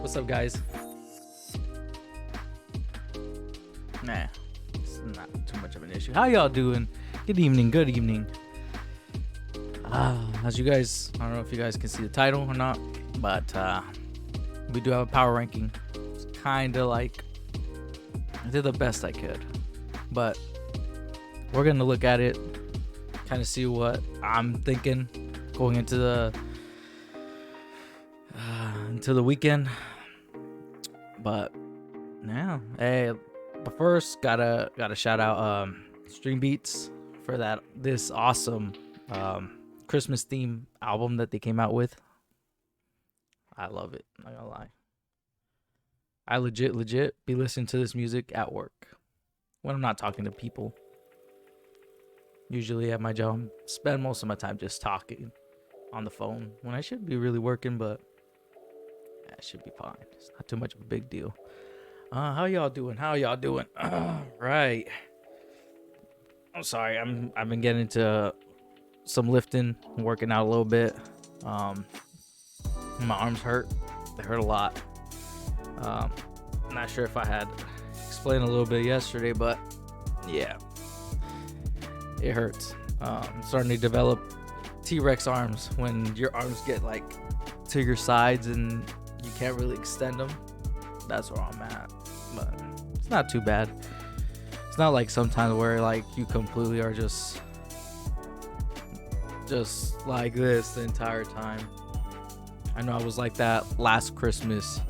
What's up, guys? Nah, it's not too much of an issue. How y'all doing? Good evening. Good evening. As you guys, I don't know if you guys can see the title or not, but we do have a power ranking. It's kind of like I did the best I could, but we're gonna look at it, kind of see what I'm thinking going into the weekend. But yeah, hey, but first gotta shout out Stream Beats for this awesome Christmas theme album that they came out with. I love it. Not gonna lie. I legit be listening to this music at work when I'm not talking to people. Usually at my job, spend most of my time just talking on the phone when I should be really working, but that should be fine. It's not too much of a big deal. How y'all doing? Right. I'm sorry. I've been getting into some lifting, working out a little bit. My arms hurt. They hurt a lot. Not sure if I had explained a little bit yesterday, but yeah, it hurts. I'm starting to develop T-Rex arms when your arms get like to your sides and you can't really extend them. That's where I'm at, but it's not too bad. It's not like sometimes where like you completely are just like this the entire time. I know I was like that last Christmas.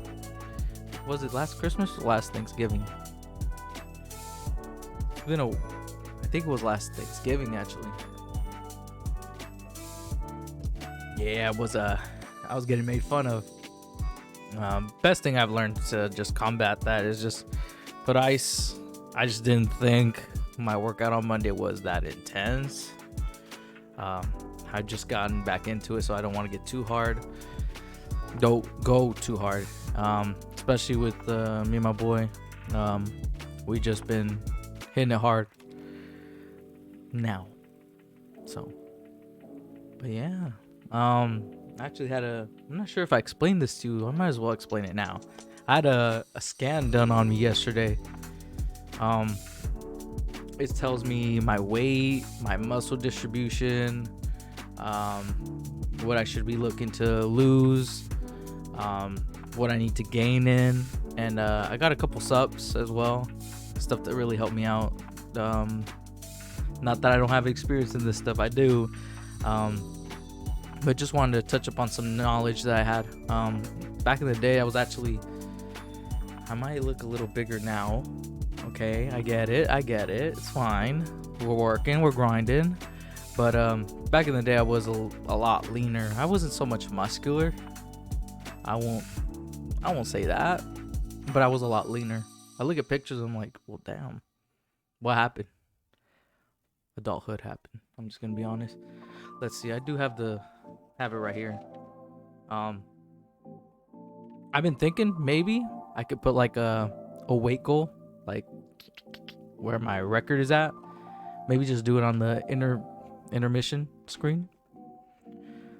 Was it last Christmas or last Thanksgiving? I think it was last Thanksgiving actually. Yeah, I was getting made fun of. Best thing I've learned to just combat that is just put ice. I just didn't think my workout on Monday was that intense. I've just gotten back into it, so I don't want to get too hard. Don't go too hard. Especially with me and my boy. We just been hitting it hard now. So, but yeah. Actually I'm not sure if I explained this to you. I might as well explain it now. I had a scan done on me yesterday. It tells me my weight, my muscle distribution, what I should be looking to lose, what I need to gain in, and I got a couple subs as well, stuff that really helped me out. Not that I don't have experience in this stuff, I do, but just wanted to touch upon some knowledge that I had. Back in the day, I might look a little bigger now. Okay, I get it, it's fine. We're working, we're grinding. But back in the day, I was a lot leaner. I wasn't so much muscular. I won't say that, but I was a lot leaner. I look at pictures, I'm like, well, damn, what happened? Adulthood happened. I'm just gonna be honest. Let's see. I do have it right here. I've been thinking maybe I could put like a weight goal, like where my record is at. Maybe just do it on the intermission screen.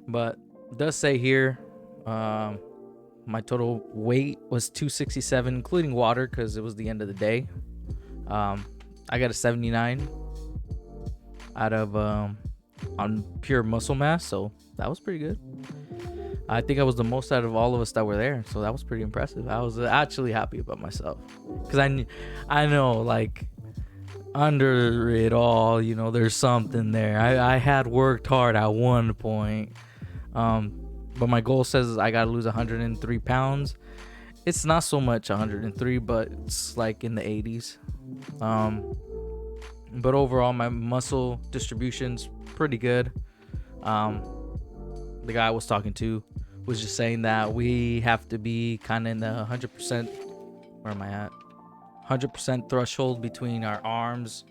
But it does say here, my total weight was 267, including water, because it was the end of the day. I got a 79 out of on pure muscle mass, so that was pretty good. I think I was the most out of all of us that were there, so that was pretty impressive. I was actually happy about myself, because I know, like, under it all, there's something there. I had worked hard at one point, but my goal says I gotta lose 103 pounds. It's not so much 103, but it's like in the 80s. But overall, my muscle distribution's pretty good. The guy I was talking to was just saying that we have to be kind of in the 100%. Where am I at? 100% threshold between our arms,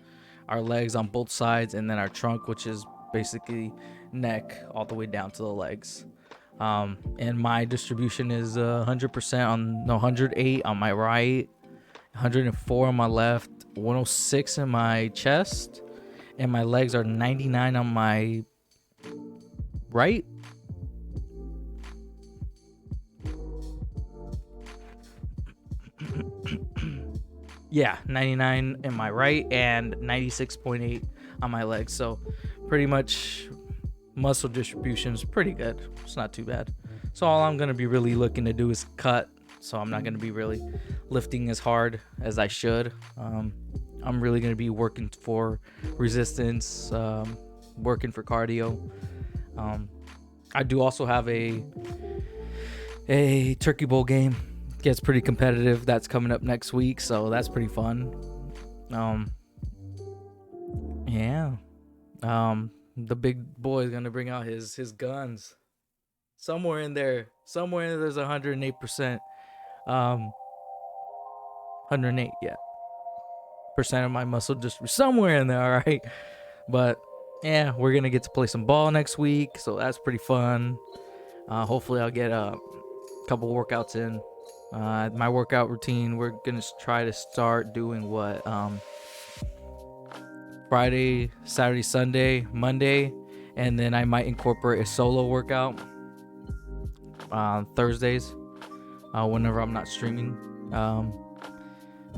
our legs on both sides, and then our trunk, which is basically neck all the way down to the legs. And my distribution is 100% 108 on my right, 104 on my left, 106 in my chest, and my legs are 99 on my right. Yeah, 99 in my right and 96.8 on my legs. So pretty much muscle distribution is pretty good. It's not too bad. So all I'm going to be really looking to do is cut. So I'm not going to be really lifting as hard as I should. I'm really going to be working for resistance, working for cardio. I do also have a turkey bowl game. Gets pretty competitive. That's coming up next week, so that's pretty fun. Yeah. The big boy is gonna bring out his guns. Somewhere in there, there's 108%. 108, yeah. Percent of my muscle just somewhere in there, all right. But yeah, we're gonna get to play some ball next week, so that's pretty fun. Hopefully, I'll get a couple workouts in. My workout routine, we're gonna try to start doing what Friday, Saturday, Sunday, Monday, and then I might incorporate a solo workout Thursdays whenever I'm not streaming.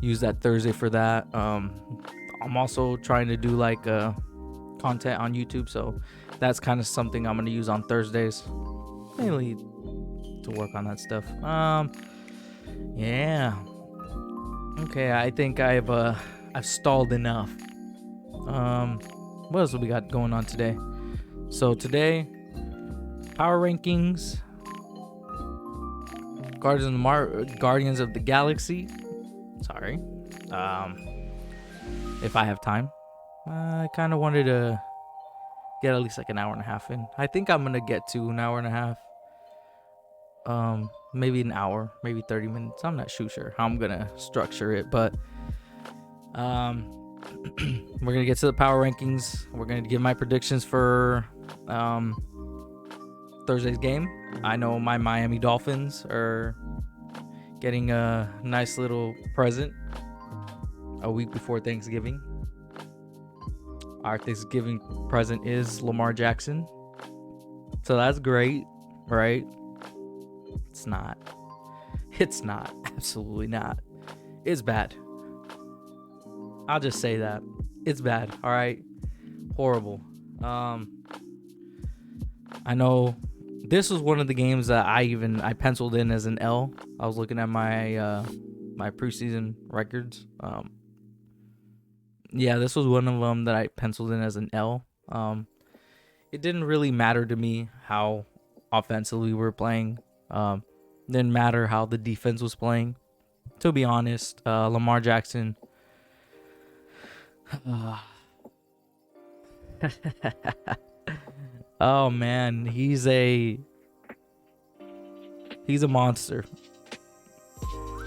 Use that Thursday for that. I'm also trying to do like content on YouTube, so that's kind of something I'm gonna use on Thursdays, mainly to work on that stuff. Yeah. Okay, I think I've stalled enough. What else have we got going on today? So today, power rankings, Guardians of the Galaxy. Sorry. If I have time, I kind of wanted to get at least like an hour and a half in. I think I'm gonna get to an hour and a half. Maybe an hour, maybe 30 minutes. I'm not sure how I'm gonna structure it, but we're gonna get to the power rankings. We're gonna give my predictions for Thursday's game. I know my Miami Dolphins are getting a nice little present a week before Thanksgiving. Our Thanksgiving present is Lamar Jackson, so that's great, right? It's not. It's not. Absolutely not. It's bad. I'll just say that. It's bad. All right. Horrible. I know this was one of the games that I penciled in as an L. I was looking at my my preseason records. Yeah, this was one of them that I penciled in as an L. It didn't really matter to me how offensively we were playing. Didn't matter how the defense was playing. To be honest, Lamar Jackson. Oh man, he's a monster.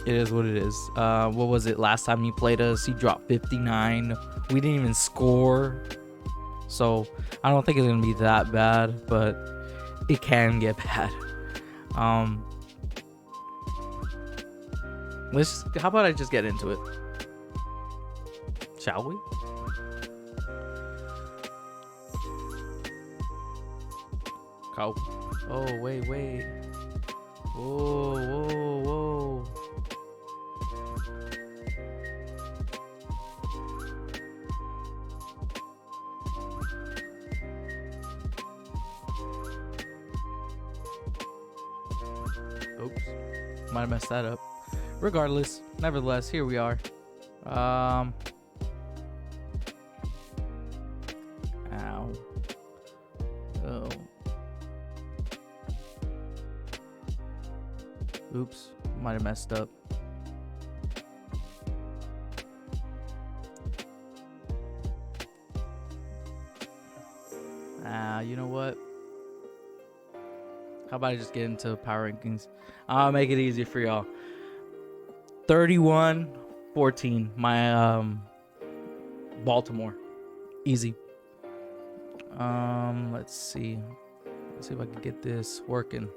It is what it is. What was it? Last time he played us, he dropped 59. We didn't even score. So I don't think it's gonna be that bad, but it can get bad. How about I just get into it? Shall we? Cow. Oh, wait. Whoa. Oops. Might have messed that up. Regardless, nevertheless, here we are. Ow. Oh. Oops. Might have messed up. You know what? How about I just get into power rankings? I'll make it easy for y'all. 31-14. My Baltimore. Easy. Let's see. Let's see if I can get this working.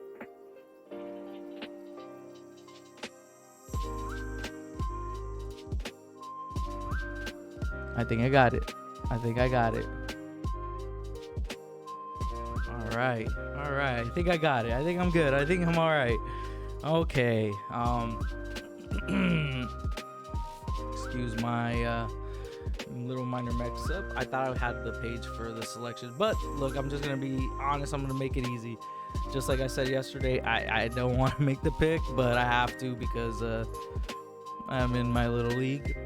I think I got it. All right. I think I got it. I think I'm good. I think I'm all right. Okay. Excuse my little minor mix up. I thought I had the page for the selection, but look, I'm just gonna be honest. I'm gonna make it easy. Just like I said yesterday, I don't want to make the pick, but I have to because I'm in my little league.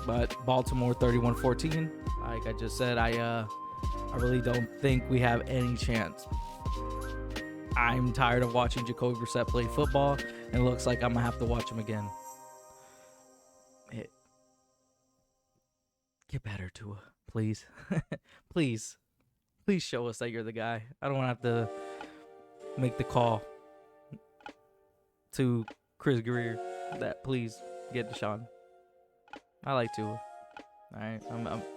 But Baltimore 31-14. Like I just said, I really don't think we have any chance. I'm tired of watching Jacoby Brissett play football, and it looks like I'm gonna have to watch him again. Get better, Tua, please. please show us that you're the guy. I don't want to have to make the call to Chris Greer that please get Deshaun. I like Tua. All right,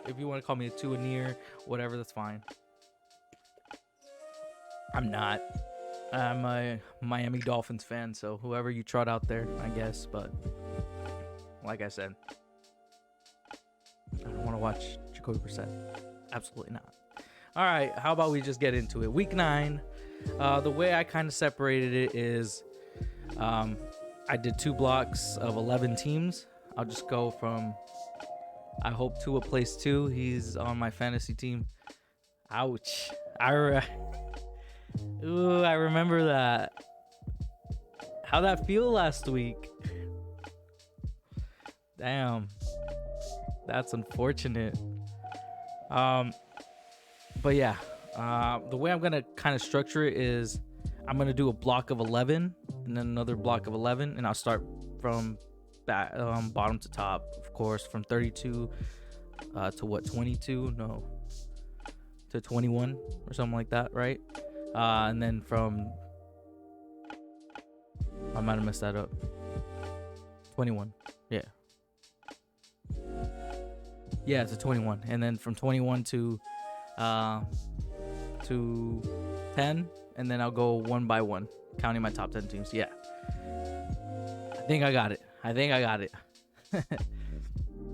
if you want to call me a Tua near, whatever, that's fine. I'm not. I'm a Miami Dolphins fan, so whoever you trot out there, I guess. But like I said, I don't want to watch Jacoby Brissett. Absolutely not. All right, how about we just get into it? Week 9. The way I kind of separated it is I did 2 blocks of 11 teams. I'll just go from, I hope Tua plays 2. He's on my fantasy team. Ouch. I remember that. How'd that feel last week? Damn. That's unfortunate. But yeah, the way I'm gonna kind of structure it is I'm gonna do a block of 11 and then another block of 11, and I'll start from bottom to top, of course, from 32 to what, 22? No, to 21 or something like that, right? And then from, I might have messed that up. 21, yeah. Yeah, it's a 21, and then from 21 to 10, and then I'll go one by one, counting my top 10 teams. Yeah, I think I got it. All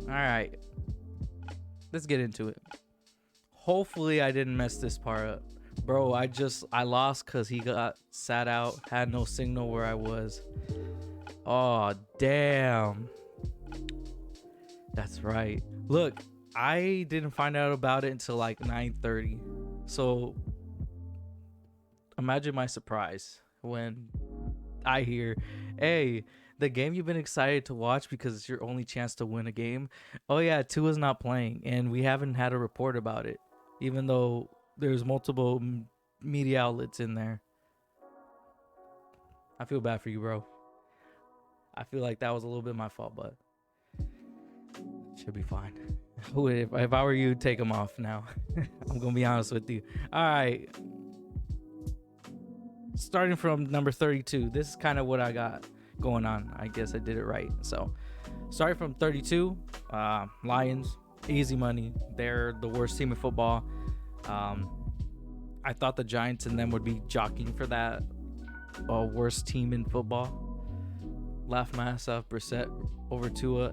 right, let's get into it. Hopefully I didn't mess this part up, bro. I lost because he got sat out, had no signal where I was. Oh damn. That's right. Look, I didn't find out about it until like 9:30. So imagine my surprise when I hear, hey, the game you've been excited to watch because it's your only chance to win a game. Oh yeah, Tua's not playing, and we haven't had a report about it, even though there's multiple media outlets in there. I feel bad for you, bro. I feel like that was a little bit my fault, but should be fine. If I were you, take them off now. I'm gonna be honest with you. All right, starting from number 32. This is kind of what I got going on. I guess I did it right. So starting from 32, Lions, easy money. They're the worst team in football. I thought the Giants and them would be jockeying for that worst team in football. Laugh my ass off. Brissett over Tua.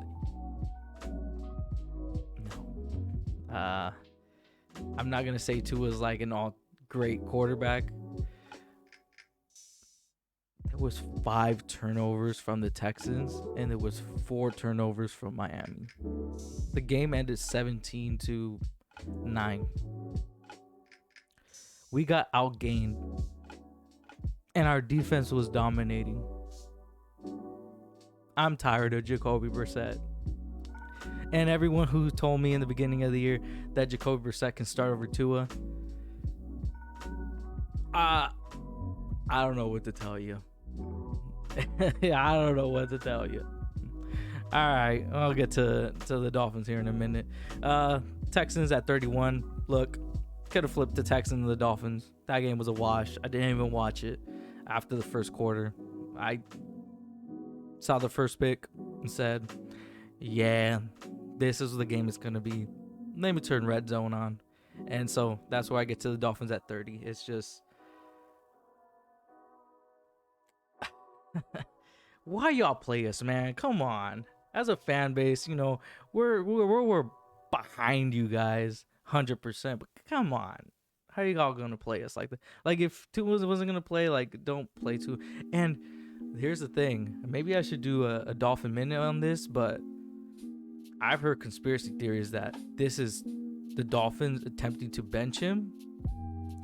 No. I'm not gonna say Tua's like an all great quarterback. There was 5 turnovers from the Texans, and there was 4 turnovers from Miami. The game ended 17-9. We got outgained, and our defense was dominating. I'm tired of Jacoby Brissett. And everyone who told me in the beginning of the year that Jacoby Brissett can start over Tua, I don't know what to tell you. Yeah, I don't know what to tell you. All right, I'll get to the Dolphins here in a minute. Texans at 31. Look, could have flipped the Texans to the Dolphins. That game was a wash. I didn't even watch it after the first quarter. I saw the first pick and said, yeah, this is the game it's going to be. Let me turn red zone on. And so that's where I get to the Dolphins at 30. It's just, why y'all play us, man? Come on. As a fan base, you know, we're behind you guys 100%. But come on. How are y'all going to play us like that? Like, if Tua wasn't going to play, like, don't play Tua. And Here's the thing. Maybe I should do a Dolphin Minute on this, but I've heard conspiracy theories that this is the Dolphins attempting to bench him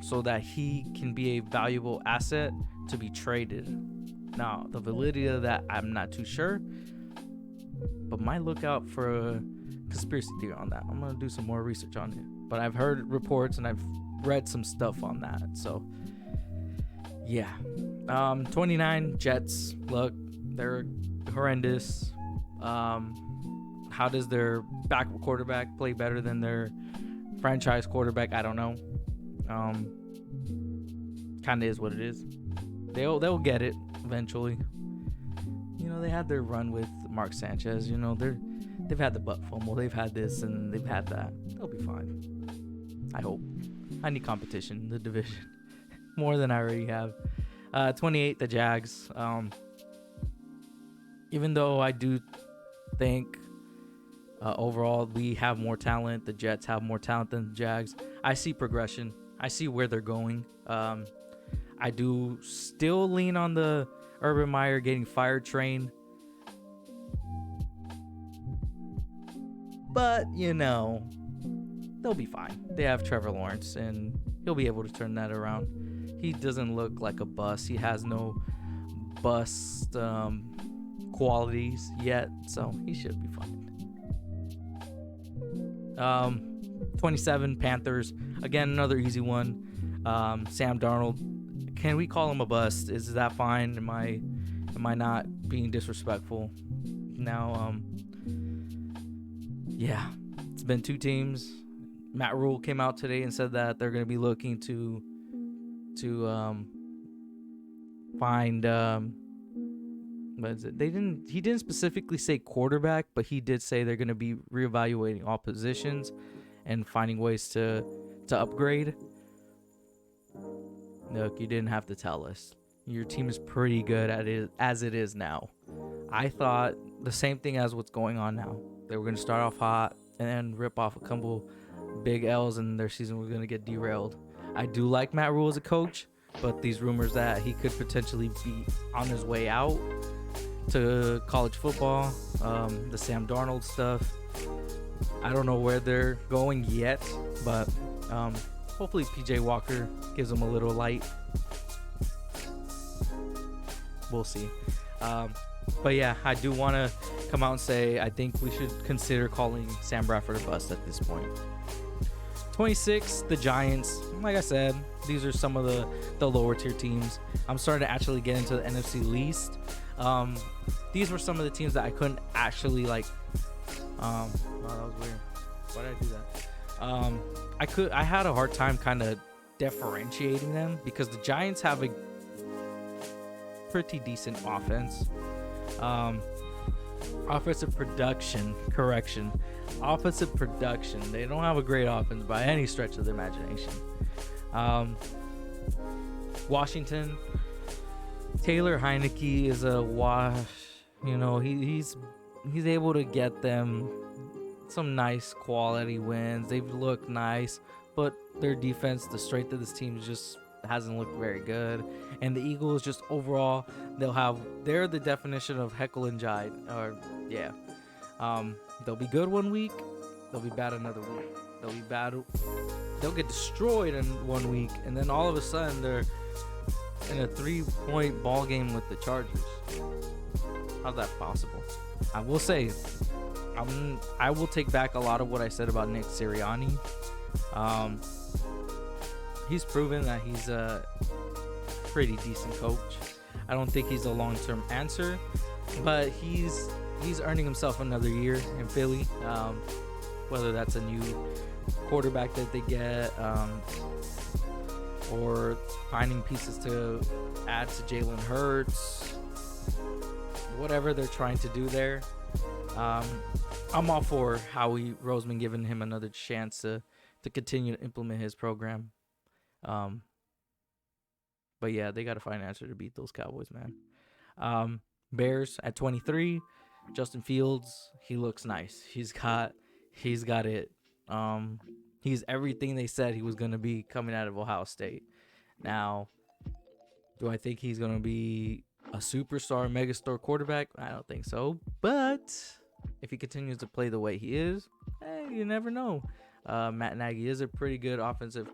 so that he can be a valuable asset to be traded. Now, the validity of that, I'm not too sure, but might look out for a conspiracy theory on that. I'm going to do some more research on it. But I've heard reports and I've read some stuff on that. So, yeah. 29 Jets. Look, they're horrendous. How does their backup quarterback play better than their franchise quarterback? I don't know. Kind of is what it is. They'll get it eventually. You know, they had their run with Mark Sanchez. You know, they've had the butt fumble. They've had this and they've had that. They'll be fine. I hope. I need competition in the division more than I already have. 28, the Jags. Even though I do think overall we have more talent, the Jets have more talent than the Jags, I see progression. I see where they're going. I do still lean on the Urban Meyer getting fired train. But, you know, they'll be fine. They have Trevor Lawrence, and he'll be able to turn that around. He doesn't look like a bust. He has no bust qualities yet, so he should be fine. 27 Panthers. Again, another easy one. Sam Darnold. Can we call him a bust? Is that fine? Am I not being disrespectful? Now, yeah, it's been 2 teams. Matt Rule came out today and said that they're going to be looking to find what is it? He didn't specifically say quarterback, but he did say they're going to be reevaluating all positions and finding ways to upgrade. Look, you didn't have to tell us. Your team is pretty good at it as it is now. I thought the same thing as what's going on now. They were going to start off hot and then rip off a couple big L's and their season was going to get derailed. I do like Matt Rule as a coach, but these rumors that he could potentially be on his way out to college football, the Sam Darnold stuff, I don't know where they're going yet, but hopefully PJ Walker gives them a little light. We'll see. But yeah, I do want to come out and say I think we should consider calling Sam Bradford a bust at this point. 26, the Giants. Like I said, these are some of the lower tier teams. I'm starting to actually get into the NFC least. These were some of the teams that I couldn't actually like. Wow, that was weird. Why did I do that? I had a hard time kind of differentiating them because the Giants have a pretty decent offense. Offensive production. They don't have a great offense by any stretch of the imagination. Washington. Taylor Heineke is a wash. You know, he's able to get them some nice quality wins. They've looked nice, but their defense, the strength of this team just hasn't looked very good. And the Eagles, just overall, they're the definition of heckle and jive. They'll be good one week, they'll be bad another week. They'll get destroyed in one week, and then all of a sudden they're in a 3-point ball game with the Chargers. How's that possible? I will say, I will take back a lot of what I said about Nick Sirianni. He's proven that he's a pretty decent coach. I don't think he's a long-term answer, but he's earning himself another year in Philly. Whether that's a new quarterback that they get, or finding pieces to add to Jalen Hurts, whatever they're trying to do there. I'm all for Howie Roseman giving him another chance to continue to implement his program. But yeah, they got to find an answer to beat those Cowboys, man. Bears at 23, Justin Fields, he looks nice. He's got it. He's everything they said he was going to be coming out of Ohio State. Now, do I think he's going to be a superstar, megastar quarterback? I don't think so. But if he continues to play the way he is, hey, you never know. Matt Nagy is a pretty good offensive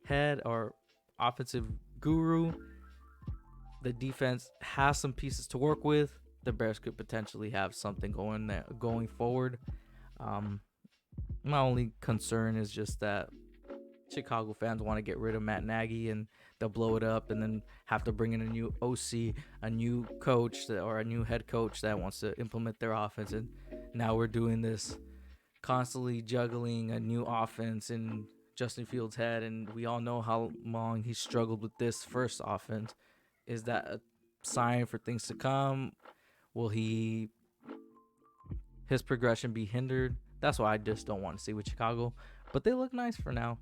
head or offensive guru. The defense has some pieces to work with. The Bears could potentially have something going forward. My only concern is just that Chicago fans want to get rid of Matt Nagy and they'll blow it up and then have to bring in a new OC, a new coach or a new head coach that wants to implement their offense. And now we're doing this constantly juggling a new offense in Justin Fields' head. And we all know how long he struggled with this first offense. Is that a sign for things to come? Will his progression be hindered? That's why I just don't want to see with Chicago. But they look nice for now.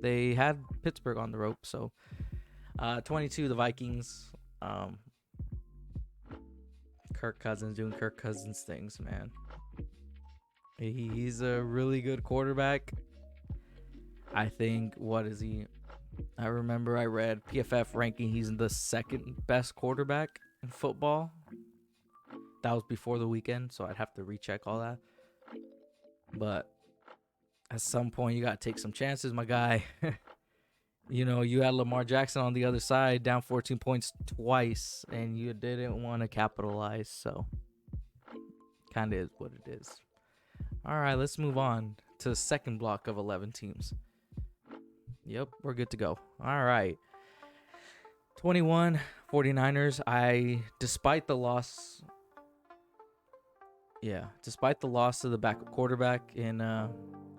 They had Pittsburgh on the rope. So 22, the Vikings. Kirk Cousins doing Kirk Cousins things, man. He's a really good quarterback. I think, what is he? I remember I read PFF ranking he's the second best quarterback in football. That was before the weekend, so I'd have to recheck all that. But at some point, you got to take some chances, my guy. You had Lamar Jackson on the other side, down 14 points twice, and you didn't want to capitalize. So, kind of is what it is. All right, let's move on to the second block of 11 teams. Yep, we're good to go. All right. 21, 49ers. Despite the loss to the backup quarterback in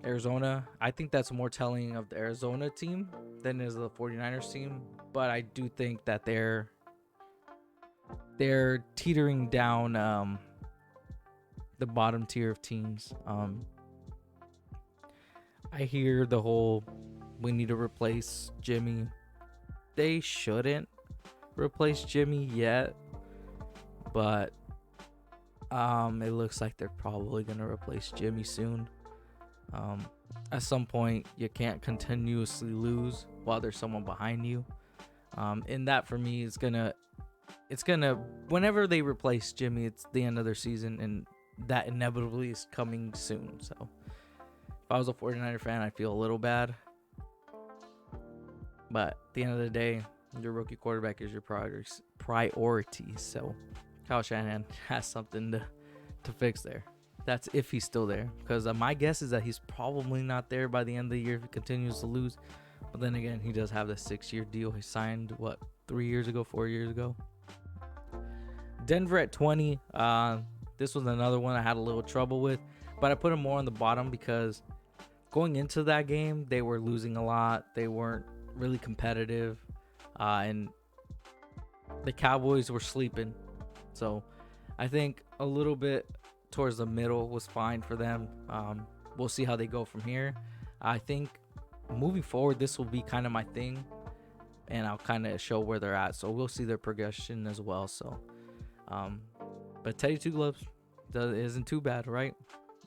Arizona, I think that's more telling of the Arizona team than is the 49ers team. But I do think that they're teetering down the bottom tier of teams. I hear the whole we need to replace Jimmy. They shouldn't replace Jimmy yet, but it looks like they're probably going to replace Jimmy soon. At some point, you can't continuously lose while there's someone behind you. And that for me is gonna whenever they replace Jimmy, it's the end of their season, and that inevitably is coming soon. So if I was a 49er fan, I'd feel a little bad. But at the end of the day, your rookie quarterback is your priority. So Kyle Shanahan has something to fix there. That's if he's still there. Because my guess is that he's probably not there by the end of the year if he continues to lose. But then again, he does have the 6-year deal he signed, 4 years ago? Denver at 20. This was another one I had a little trouble with. But I put him more on the bottom because going into that game, they were losing a lot. They weren't really competitive. And the Cowboys were sleeping. So I think a little bit towards the middle was fine for them. We'll see how they go from here. I think moving forward, this will be kind of my thing, and I'll kind of show where they're at. So we'll see their progression as well. So, but Teddy Two Gloves isn't too bad, right?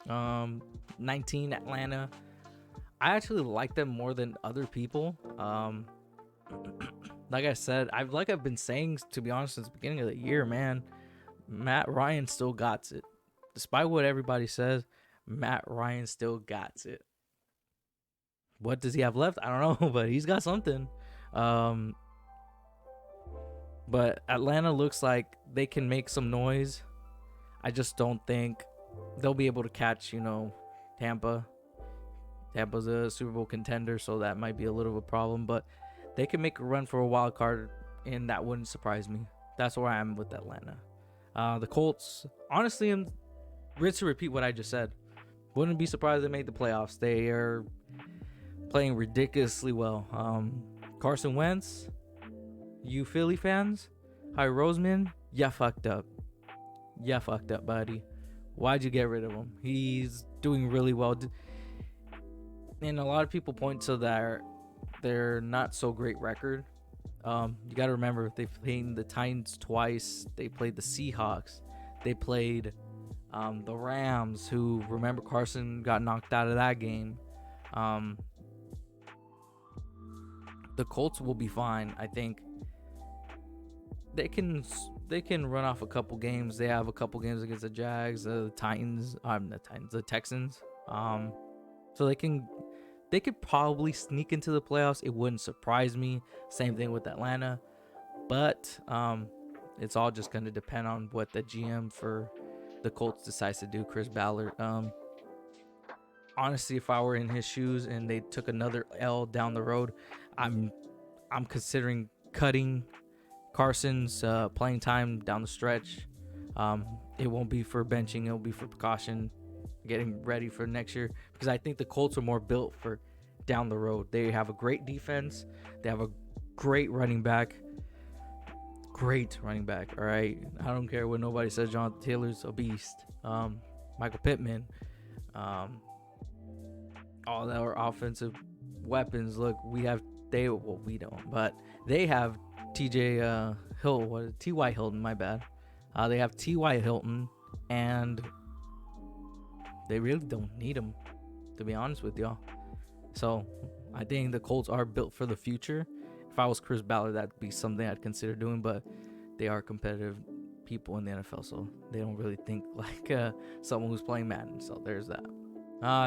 19 Atlanta. I actually like them more than other people. Like I said, I've been saying, to be honest, since the beginning of the year, man, Matt Ryan still got it. Despite what everybody says, Matt Ryan still got it. What does he have left? I don't know, but he's got something. But Atlanta looks like they can make some noise. I just don't think they'll be able to catch, Tampa. Tampa's a Super Bowl contender, so that might be a little of a problem. But they can make a run for a wild card, and that wouldn't surprise me. That's where I am with Atlanta. The Colts, honestly, I'm rinse to repeat what I just said. Wouldn't be surprised they made the playoffs. They are playing ridiculously well. Carson Wentz, you Philly fans, Howie Roseman, you fucked up. You fucked up, buddy. Why'd you get rid of him? He's doing really well. And a lot of people point to their not so great record. You got to remember, they played the Titans twice. They played the Seahawks. They played the Rams, who, remember, Carson got knocked out of that game. The Colts will be fine. I think they can they can run off a couple games. They have a couple games against the Jags, the Titans, the Texans. So they could probably sneak into the playoffs. It wouldn't surprise me. Same thing with Atlanta, but it's all just going to depend on what the GM for the Colts decides to do, Chris Ballard. Honestly, if I were in his shoes and they took another L down the road, I'm considering cutting Carson's playing time down the stretch. It won't be for benching, it'll be for precaution, getting ready for next year, because I think the Colts are more built for down the road. They have a great defense, they have a great running back. All right, I don't care what nobody says. Jonathan Taylor's a beast. Michael Pittman, all our offensive weapons. Look, we don't, but they have T.Y. Hilton. My bad. They have T.Y. Hilton, and they really don't need him, to be honest with y'all. So I think the Colts are built for the future. If I was Chris Ballard, that'd be something I'd consider doing, but they are competitive people in the NFL, so they don't really think like someone who's playing Madden. So there's that.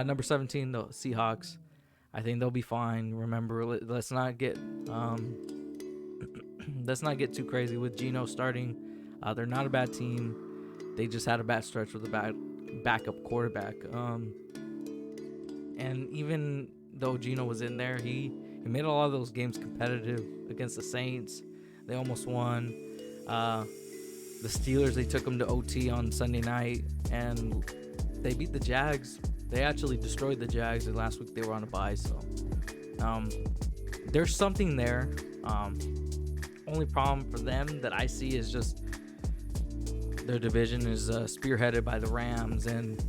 Number 17, the Seahawks. I think they'll be fine. Remember, let's not get too crazy with Geno starting. They're not a bad team. They just had a bad stretch with a backup quarterback. And even though Geno was in there, he made a lot of those games competitive against the Saints. They almost won. The Steelers, they took them to OT on Sunday night, and they beat the Jags. They actually destroyed the Jags, and last week they were on a bye. So there's something there. Only problem for them that I see is just their division is spearheaded by the Rams and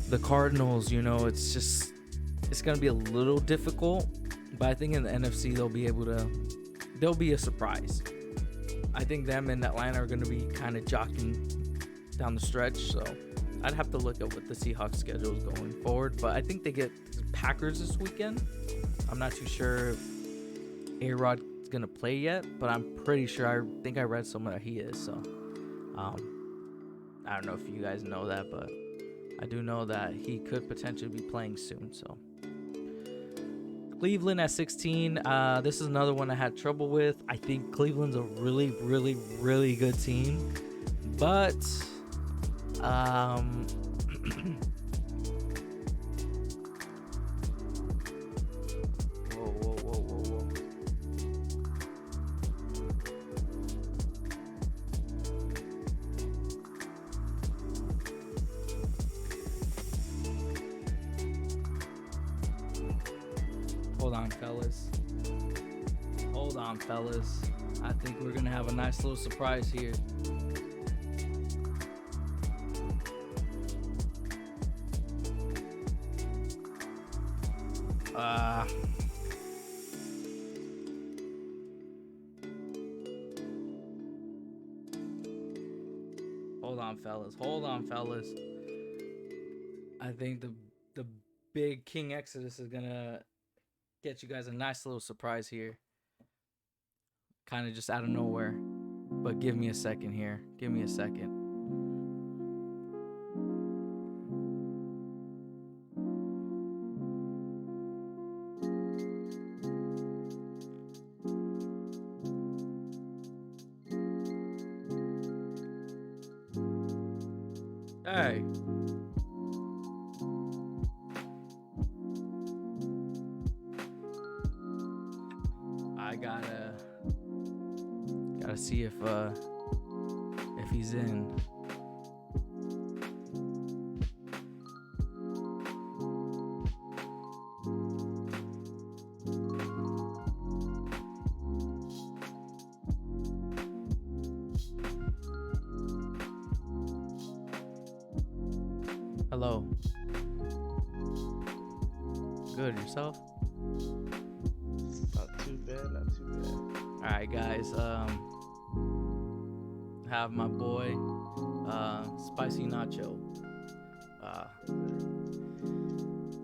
the Cardinals. It's going to be a little difficult, but I think in the NFC they'll be a surprise. I think them and Atlanta are going to be kind of jockeying down the stretch, so I'd have to look at what the Seahawks schedule is going forward, but I think they get Packers this weekend. I'm not too sure if A-Rod is going to play yet, but I'm pretty sure, I think I read somewhere that he is, so I don't know if you guys know that, but I do know that he could potentially be playing soon. So Cleveland at 16. This is another one I had trouble with. I think Cleveland's a really, really, really good team, but whoa. Hold on, fellas. I think we're gonna have a nice little surprise here. Hold on, fellas. I think the big King Exodus is gonna get you guys a nice little surprise here. Kind of just out of nowhere. But give me a second here. Give me a second. Hey. I gotta see if he's in. Hello. Good, yourself? Not too bad. Alright, guys, have my boy Spicy Nacho.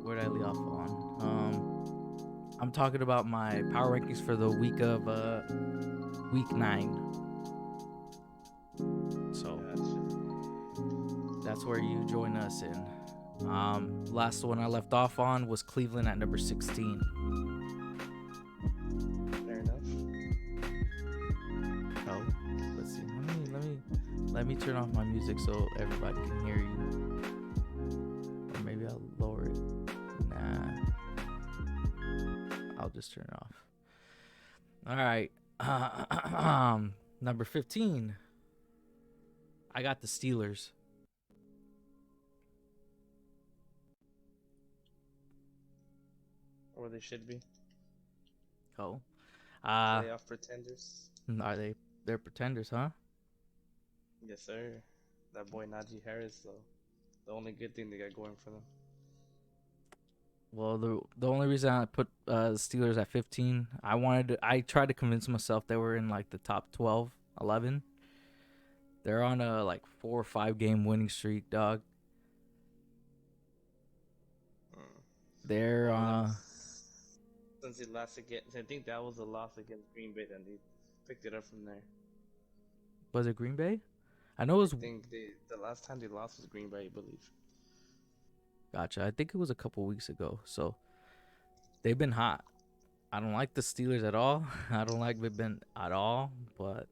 Where'd I leave off on? I'm talking about my power rankings for the week of week 9. That's where you join us in. Last one I left off on was Cleveland at number 16. Fair enough. Oh, let's see. Let me turn off my music so everybody can hear you. Or maybe I'll lower it. Nah. I'll just turn it off. All right. Number 15. I got the Steelers. Or they should be. Oh. Playoff pretenders. Are they? They're pretenders, huh? Yes, sir. That boy Najee Harris, though. The only good thing they got going for them. Well, the only reason I put the Steelers at 15, I tried to convince myself they were in like the top 12, 11. They're on a like 4 or 5 game winning streak, dog. They're Since he lost against, I think that was a loss against Green Bay, then they picked it up from there. Was it Green Bay? I know it was. I think the last time they lost was Green Bay, I believe. Gotcha. I think it was a couple weeks ago. So they've been hot. I don't like the Steelers at all. I don't like Big Ben at all. But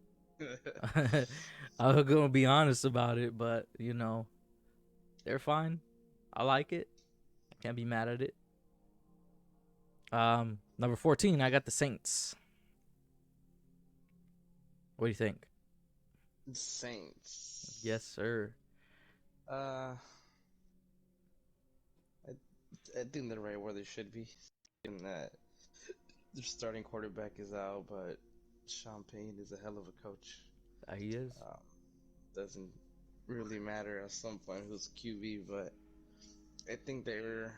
I'm gonna be honest about it. But you know, they're fine. I like it. I can't be mad at it. Number 14, I got the Saints. What do you think? Saints. Yes, sir. I think they're right where they should be. In that their starting quarterback is out, but Sean Payne is a hell of a coach. He is. Doesn't really matter at some point who's QB, but I think they're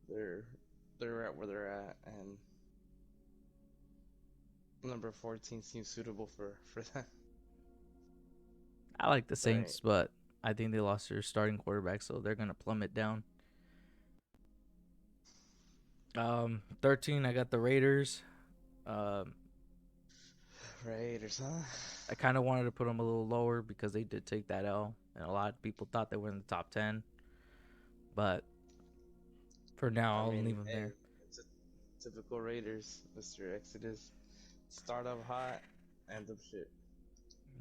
at where they're at, and number 14 seems suitable for that. I like the Saints, but I think they lost their starting quarterback, so they're gonna plummet down. 13, I got the Raiders. Raiders, huh? I kind of wanted to put them a little lower because they did take that L, and a lot of people thought they were in the top 10. But for now, I'll leave them there. It's a typical Raiders, Mr. Exodus. Start up hot, end up shit.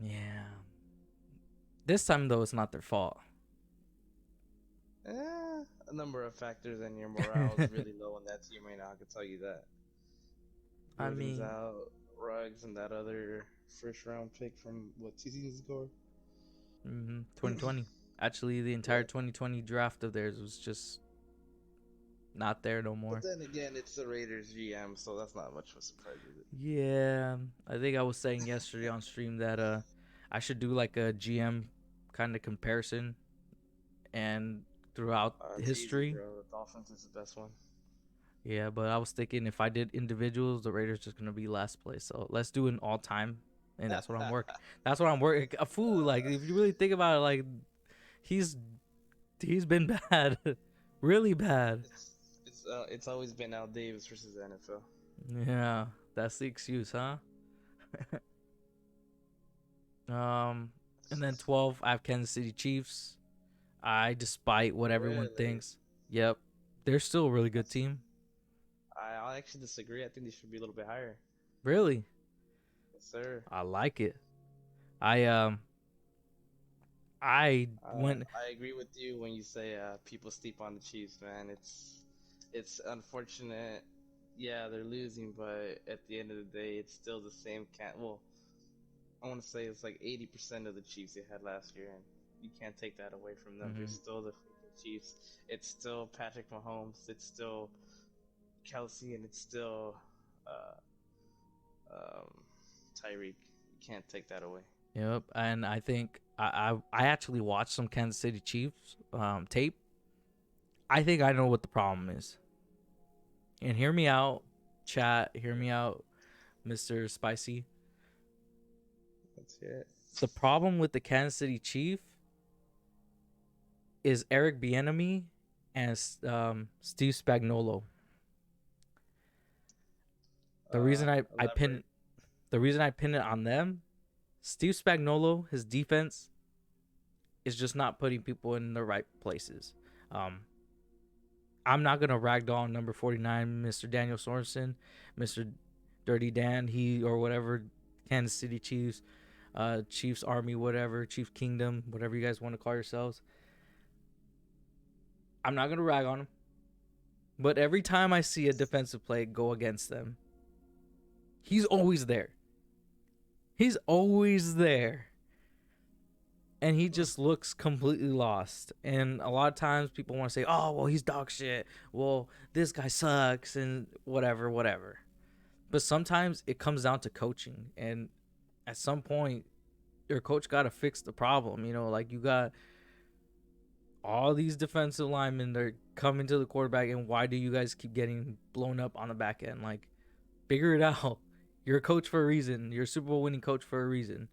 Yeah. This time, though, it's not their fault. A number of factors, and your morale is really low on that team right now. I can tell you that. I mean, out, Ruggs, and that other first round pick from what 2 seasons ago. 2020. Actually, the entire 2020 draft of theirs was just not there no more. But then again, it's the Raiders GM, so that's not much of a surprise, is it? Yeah, I think I was saying yesterday on stream that I should do like a GM kind of comparison, and throughout history. Easy, bro. The Dolphins is the best one. Yeah, but I was thinking if I did individuals, the Raiders just gonna be last place. So let's do an all time, and that's what I'm working. That's what I'm working. A fool, like if you really think about it, like he's been bad, really bad. It's always been Al Davis versus the NFL. Yeah, that's the excuse, huh? And then 12, I have Kansas City Chiefs. Despite what everyone thinks, yep, they're still a really good team. I actually disagree. I think they should be a little bit higher. Really? Yes, sir. I like it. I agree with you when you say people sleep on the Chiefs, man. It's unfortunate. Yeah, they're losing, but at the end of the day, it's still the same Well, I want to say it's like 80% of the Chiefs they had last year, and you can't take that away from them. They're still the freaking Chiefs. It's still Patrick Mahomes. It's still Kelsey, and it's still Tyreek. You can't take that away. Yep, and I think I actually watched some Kansas City Chiefs tape. I think I know what the problem is. And hear me out, chat. Hear me out, Mr. Spicy. That's it. The problem with the Kansas City Chief is Eric Bieniemy and Steve Spagnuolo. The reason I pin it on them, Steve Spagnuolo, his defense is just not putting people in the right places. Um, I'm not gonna ragdoll number 49, Mr. Daniel Sorensen, Mr. Dirty Dan, he or whatever, Kansas City Chiefs, Chiefs Army, whatever, Chief Kingdom, whatever you guys want to call yourselves. I'm not gonna rag on him, but every time I see a defensive play go against them, he's always there. He's always there. And he just looks completely lost. And a lot of times people want to say, oh, well, he's dog shit. Well, this guy sucks and whatever, whatever. But sometimes it comes down to coaching. And at some point, your coach got to fix the problem. You know, like you got all these defensive linemen, they're coming to the quarterback. And why do you guys keep getting blown up on the back end? Like, figure it out. You're a coach for a reason. You're a Super Bowl winning coach for a reason.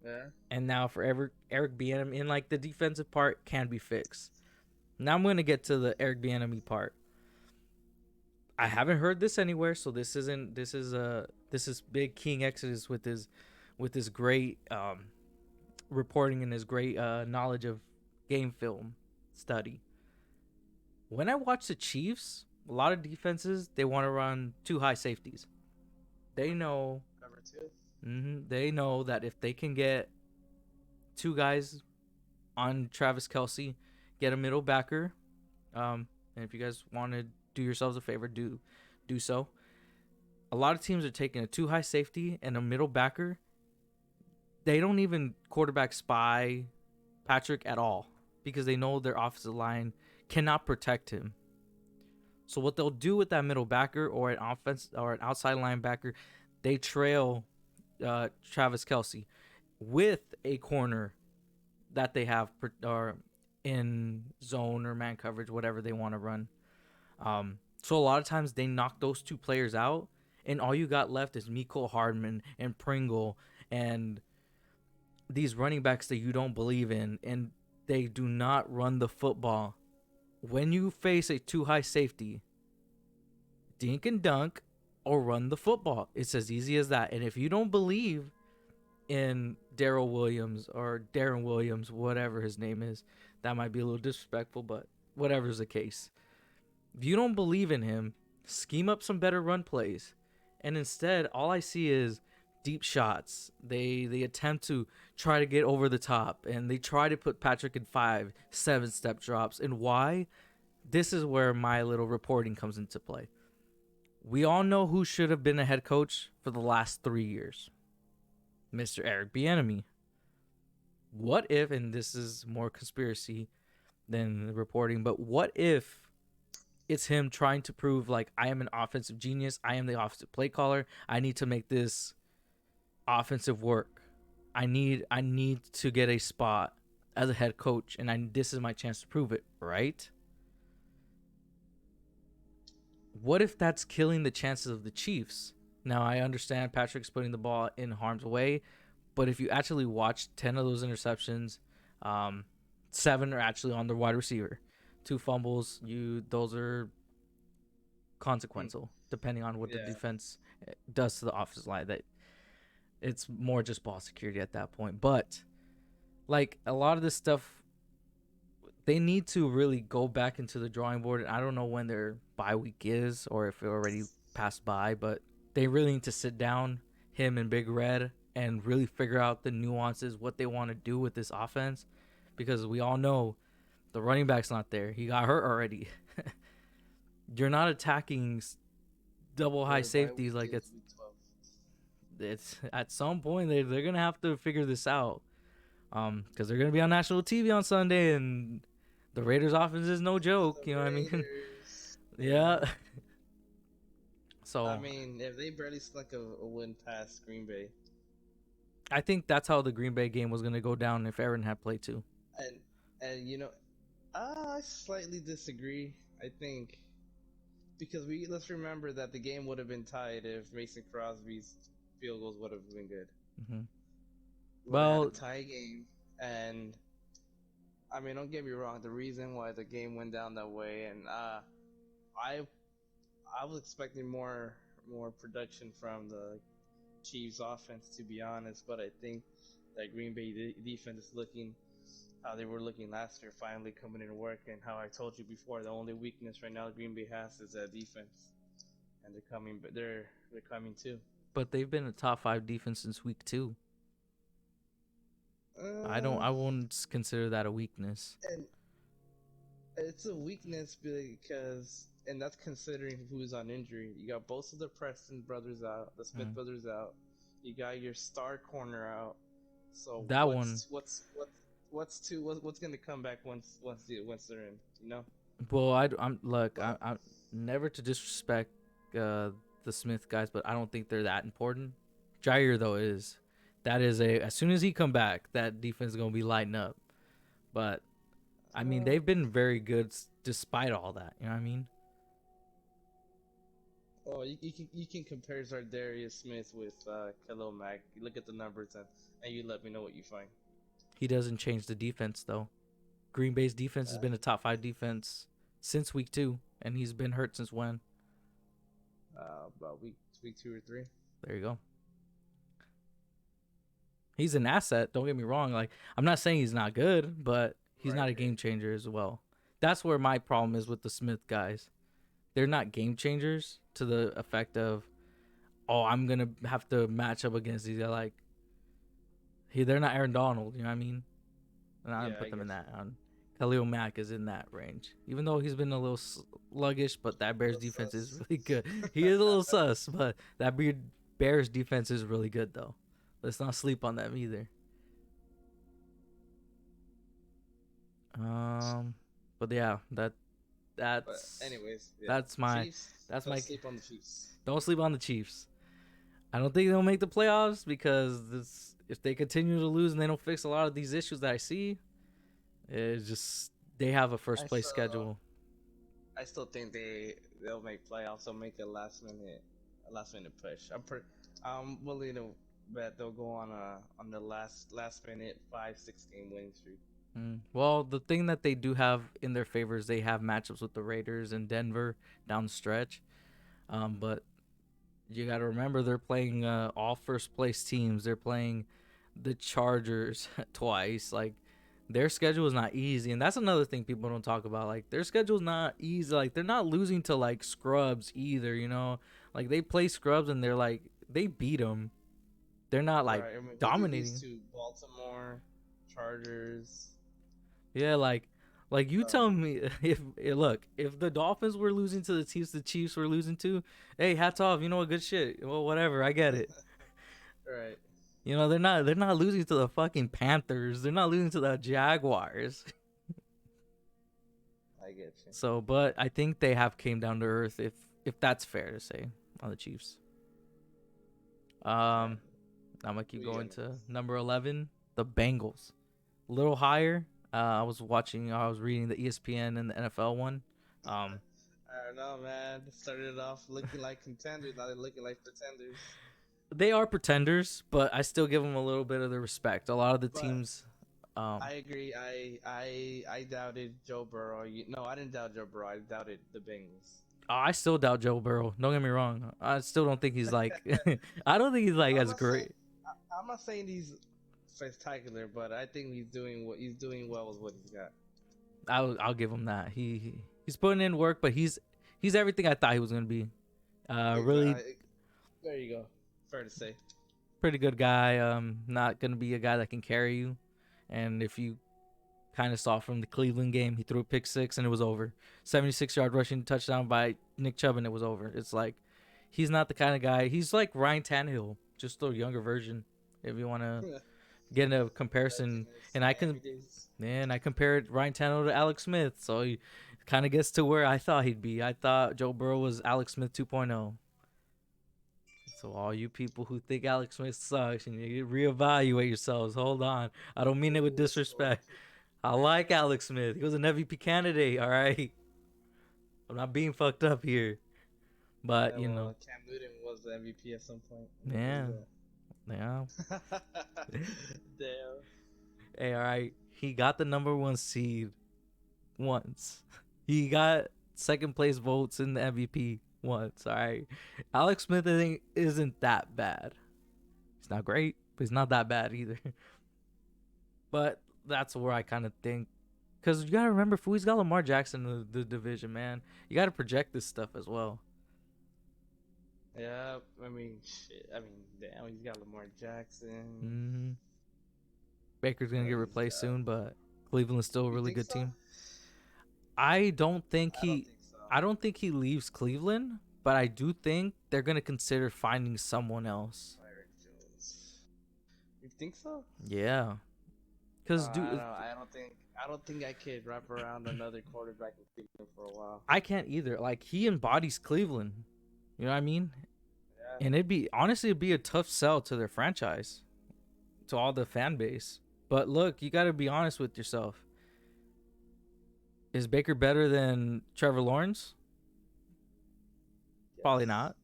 Yeah. And now for Eric Bieniemy, in like the defensive part can be fixed. Now I'm gonna get to the Eric Bieniemy part. I haven't heard this anywhere, so this is big King Exodus with his great reporting and his great knowledge of game film study. When I watch the Chiefs, a lot of defenses they want to run two high safeties. They know Number 2. they know that if they can get two guys on Travis Kelce, get a middle backer, and if you guys want to do yourselves a favor, do so. A lot of teams are taking a two high safety and a middle backer. They don't even quarterback spy Patrick at all because they know their offensive line cannot protect him. So what they'll do with that middle backer or an offense or an outside linebacker, they trail Travis Kelce with a corner that they have or in zone or man coverage, whatever they want to run. So a lot of times they knock those two players out, and all you got left is Mecole Hardman and Pringle and these running backs that you don't believe in, and they do not run the football. When you face a too high safety, dink and dunk or run the football. It's as easy as that. And if you don't believe in Daryl Williams or Darren Williams, whatever his name is, that might be a little disrespectful, but whatever's the case. If you don't believe in him, scheme up some better run plays. And instead, all I see is deep shots. They attempt to try to get over the top, and they try to put Patrick in 5-7 step drops. And why? This is where my little reporting comes into play. We all know who should have been a head coach for the last 3 years. Mr. Eric Bieniemy. What if, and this is more conspiracy than reporting, but what if it's him trying to prove like I am an offensive genius, I am the offensive play caller, I need to make this offensive work. I need to get a spot as a head coach, and this is my chance to prove it, right? What if that's killing the chances of the Chiefs? Now, I understand Patrick's putting the ball in harm's way, but if you actually watch 10 of those interceptions, 7 are actually on the wide receiver. 2 fumbles, those are consequential, depending on what the defense does to the offensive line. That it's more just ball security at that point. But like a lot of this stuff, they need to really go back into the drawing board. And I don't know when their bye week is or if it already passed by, but they really need to sit down, him and Big Red, and really figure out the nuances, what they want to do with this offense, because we all know the running back's not there. He got hurt already. You're not attacking double high safeties like it's at some point they're gonna have to figure this out, because they're gonna be on national TV on Sunday, and the Raiders' offense is no joke. You know what I mean? Yeah. So I mean, if they barely snuck a win past Green Bay, I think that's how the Green Bay game was gonna go down if Aaron had played too. and you know, I slightly disagree. I think because let's remember that the game would have been tied if Mason Crosby's field goals would have been good. Mm-hmm. Well, a tie game, and I mean, don't get me wrong. The reason why the game went down that way, and I was expecting more production from the Chiefs offense, to be honest. But I think that Green Bay defense is looking how they were looking last year, finally coming into work, and how I told you before, the only weakness right now Green Bay has is that defense, and they're coming, but they're coming too. But they've been a top 5 defense since week 2. Uh, I won't consider that a weakness. and it's a weakness because, and that's considering who's on injury. You got both of the Preston brothers out, the Smith brothers out. You got your star corner out. So That one. what's gonna come back once they're in? You know. Well, I'm never to disrespect the Smith guys, but I don't think they're that important. Jair though is. That is as soon as he come back, that defense is gonna be lighting up. But I mean, they've been very good despite all that. You know what I mean? Oh, you can compare Zardarius Smith with Khalil Mack. You look at the numbers and you let me know what you find. He doesn't change the defense though. Green Bay's defense has been a top 5 defense since week 2, and he's been hurt since when? About week 2 or 3. There you go. He's an asset. Don't get me wrong. Like, I'm not saying he's not good, but he's not a game changer as well. That's where my problem is with the Smith guys. They're not game changers to the effect of, oh, I'm gonna have to match up against these guys. Like, they're not Aaron Donald. You know what I mean? And I don't put them in that. Khalil Mack is in that range, even though he's been a little sluggish. But that Bears defense is really good. He is a little sus, but that Bears defense is really good though. Let's not sleep on them either. But yeah, that's. But anyways, that's my. Chiefs, that's don't my. sleep on the Chiefs. Don't sleep on the Chiefs. I don't think they'll make the playoffs because if they continue to lose and they don't fix a lot of these issues that I see, it's just they have a first place schedule. I still think they'll make playoffs. They'll make a last minute push. I'm willing to bet they'll go on the last minute 5-6 game winning streak. Well, the thing that they do have in their favor is they have matchups with the Raiders and Denver down the stretch. But you got to remember they're playing all first place teams. They're playing the Chargers twice. Like, their schedule is not easy, and that's another thing people don't talk about. Like, their schedule is not easy. Like, they're not losing to like scrubs either. You know, like they play scrubs and they're like they beat them. They're not like dominating. To Baltimore, Chargers. Yeah, like you tell me if the Dolphins were losing to the Chiefs were losing to, hey, hats off. You know what? Good shit. Well, whatever. I get it. Right. You know, they're not losing to the fucking Panthers. They're not losing to the Jaguars. I get you. So, but I think they have came down to earth, if that's fair to say, on the Chiefs. I'm gonna keep going to number 11, the Bengals. A little higher. I was reading the ESPN and the NFL one. I don't know, man. It started off looking like contenders, now they're looking like pretenders. They are pretenders, but I still give them a little bit of the respect. A lot of the teams. I agree. I doubted Joe Burrow. No, I didn't doubt Joe Burrow. I doubted the Bengals. I still doubt Joe Burrow. Don't get me wrong. I still don't think he's like. I don't think he's like as great. I'm not saying he's spectacular, but I think he's doing well with what he's got. I'll give him that. He's putting in work, but he's everything I thought he was gonna be. Really. There you go. Fair to say. Pretty good guy. Not gonna be a guy that can carry you, and if you kind of saw from the Cleveland game, he threw a pick 6 and it was over. 76-yard rushing touchdown by Nick Chubb and it was over. It's like he's not the kind of guy. He's like Ryan Tannehill, just a younger version. If you want to get a comparison, and I compared Ryan Tannehill to Alex Smith, so he kind of gets to where I thought he'd be. I thought Joe Burrow was Alex Smith 2.0. So all you people who think Alex Smith sucks, and you reevaluate yourselves. Hold on, I don't mean it with disrespect. I like Alex Smith. He was an MVP candidate. All right, I'm not being fucked up here, but you know, Cam Newton was the MVP at some point. Yeah. Damn. Hey, all right. He got the number 1 seed once. He got second place votes in the MVP once. All right. Alex Smith, I think, isn't that bad. He's not great, but he's not that bad either. But that's where I kind of think, because you gotta remember, Fui's got Lamar Jackson in the division, man. You gotta project this stuff as well. Yeah, I mean, shit. I mean, damn, he's got Lamar Jackson. hmm Baker's gonna get He's replaced got. soon, but Cleveland's still a You really think good so? team. I don't think I don't he, think so. I don't think he leaves Cleveland, but I do think they're gonna consider finding someone else. Byron Jones. You think so? Yeah, because I don't. dude, I don't think. I don't think I could wrap around another quarterback in Cleveland for a while. I can't either. Like he embodies Cleveland. You know what I mean? Yeah. And it'd be a tough sell to their franchise, to all the fan base. But look, you got to be honest with yourself. Is Baker better than Trevor Lawrence? Probably Yes. not.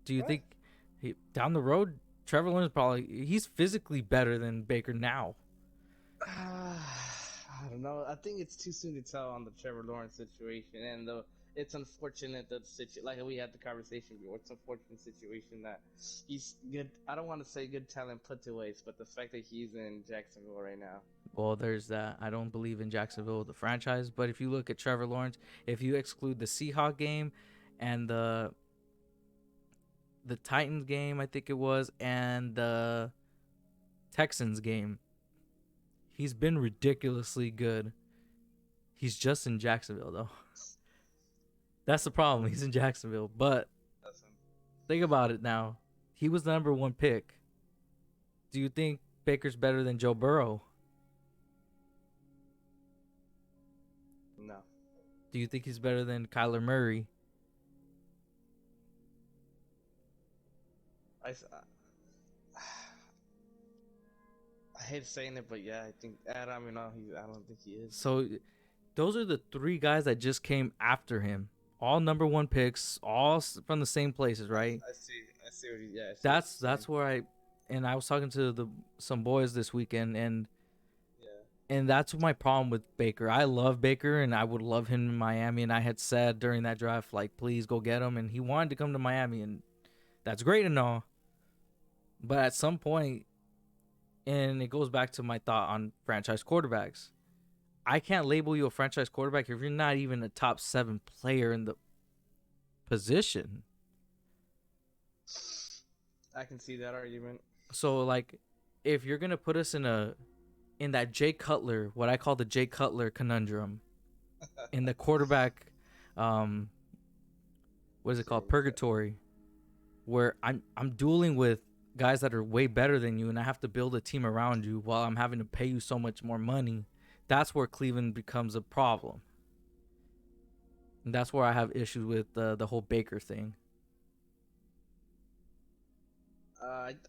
Do you What? think down the road, Trevor Lawrence he's physically better than Baker now? I don't know. I think it's too soon to tell on the Trevor Lawrence situation, and it's unfortunate that like we had the conversation before. It's an unfortunate situation that he's good. I don't want to say good talent put to waste, but the fact that he's in Jacksonville right now. Well, there's that. I don't believe in Jacksonville, the franchise. But if you look at Trevor Lawrence, if you exclude the Seahawk game and the Titans game, I think it was, and the Texans game, he's been ridiculously good. He's just in Jacksonville though. That's the problem. He's in Jacksonville. But That's him. think about it now. He was the number one pick. Do you think Baker's better than Joe Burrow? No. Do you think he's better than Kyler Murray? I, s- I hate saying it, but yeah, I think Adam. I don't think he is. So those are the three guys that just came after him. All number one picks, all from the same places, right? I see. I see what he. Yeah. I see what That's you're saying. that's where and I was talking to some boys this weekend, Yeah. and that's my problem with Baker. I love Baker and I would love him in Miami, and I had said during that draft like please go get him, and he wanted to come to Miami, and that's great and all. But at some point, and it goes back to my thought on franchise quarterbacks. I can't label you a franchise quarterback if you're not even a top 7 player in the position. I can see that argument. So like if you're going to put us in that Jay Cutler, what I call the Jay Cutler conundrum, in the quarterback what is it called, purgatory, where I'm dueling with guys that are way better than you and I have to build a team around you while I'm having to pay you so much more money. That's where Cleveland becomes a problem. And that's where I have issues with the whole Baker thing.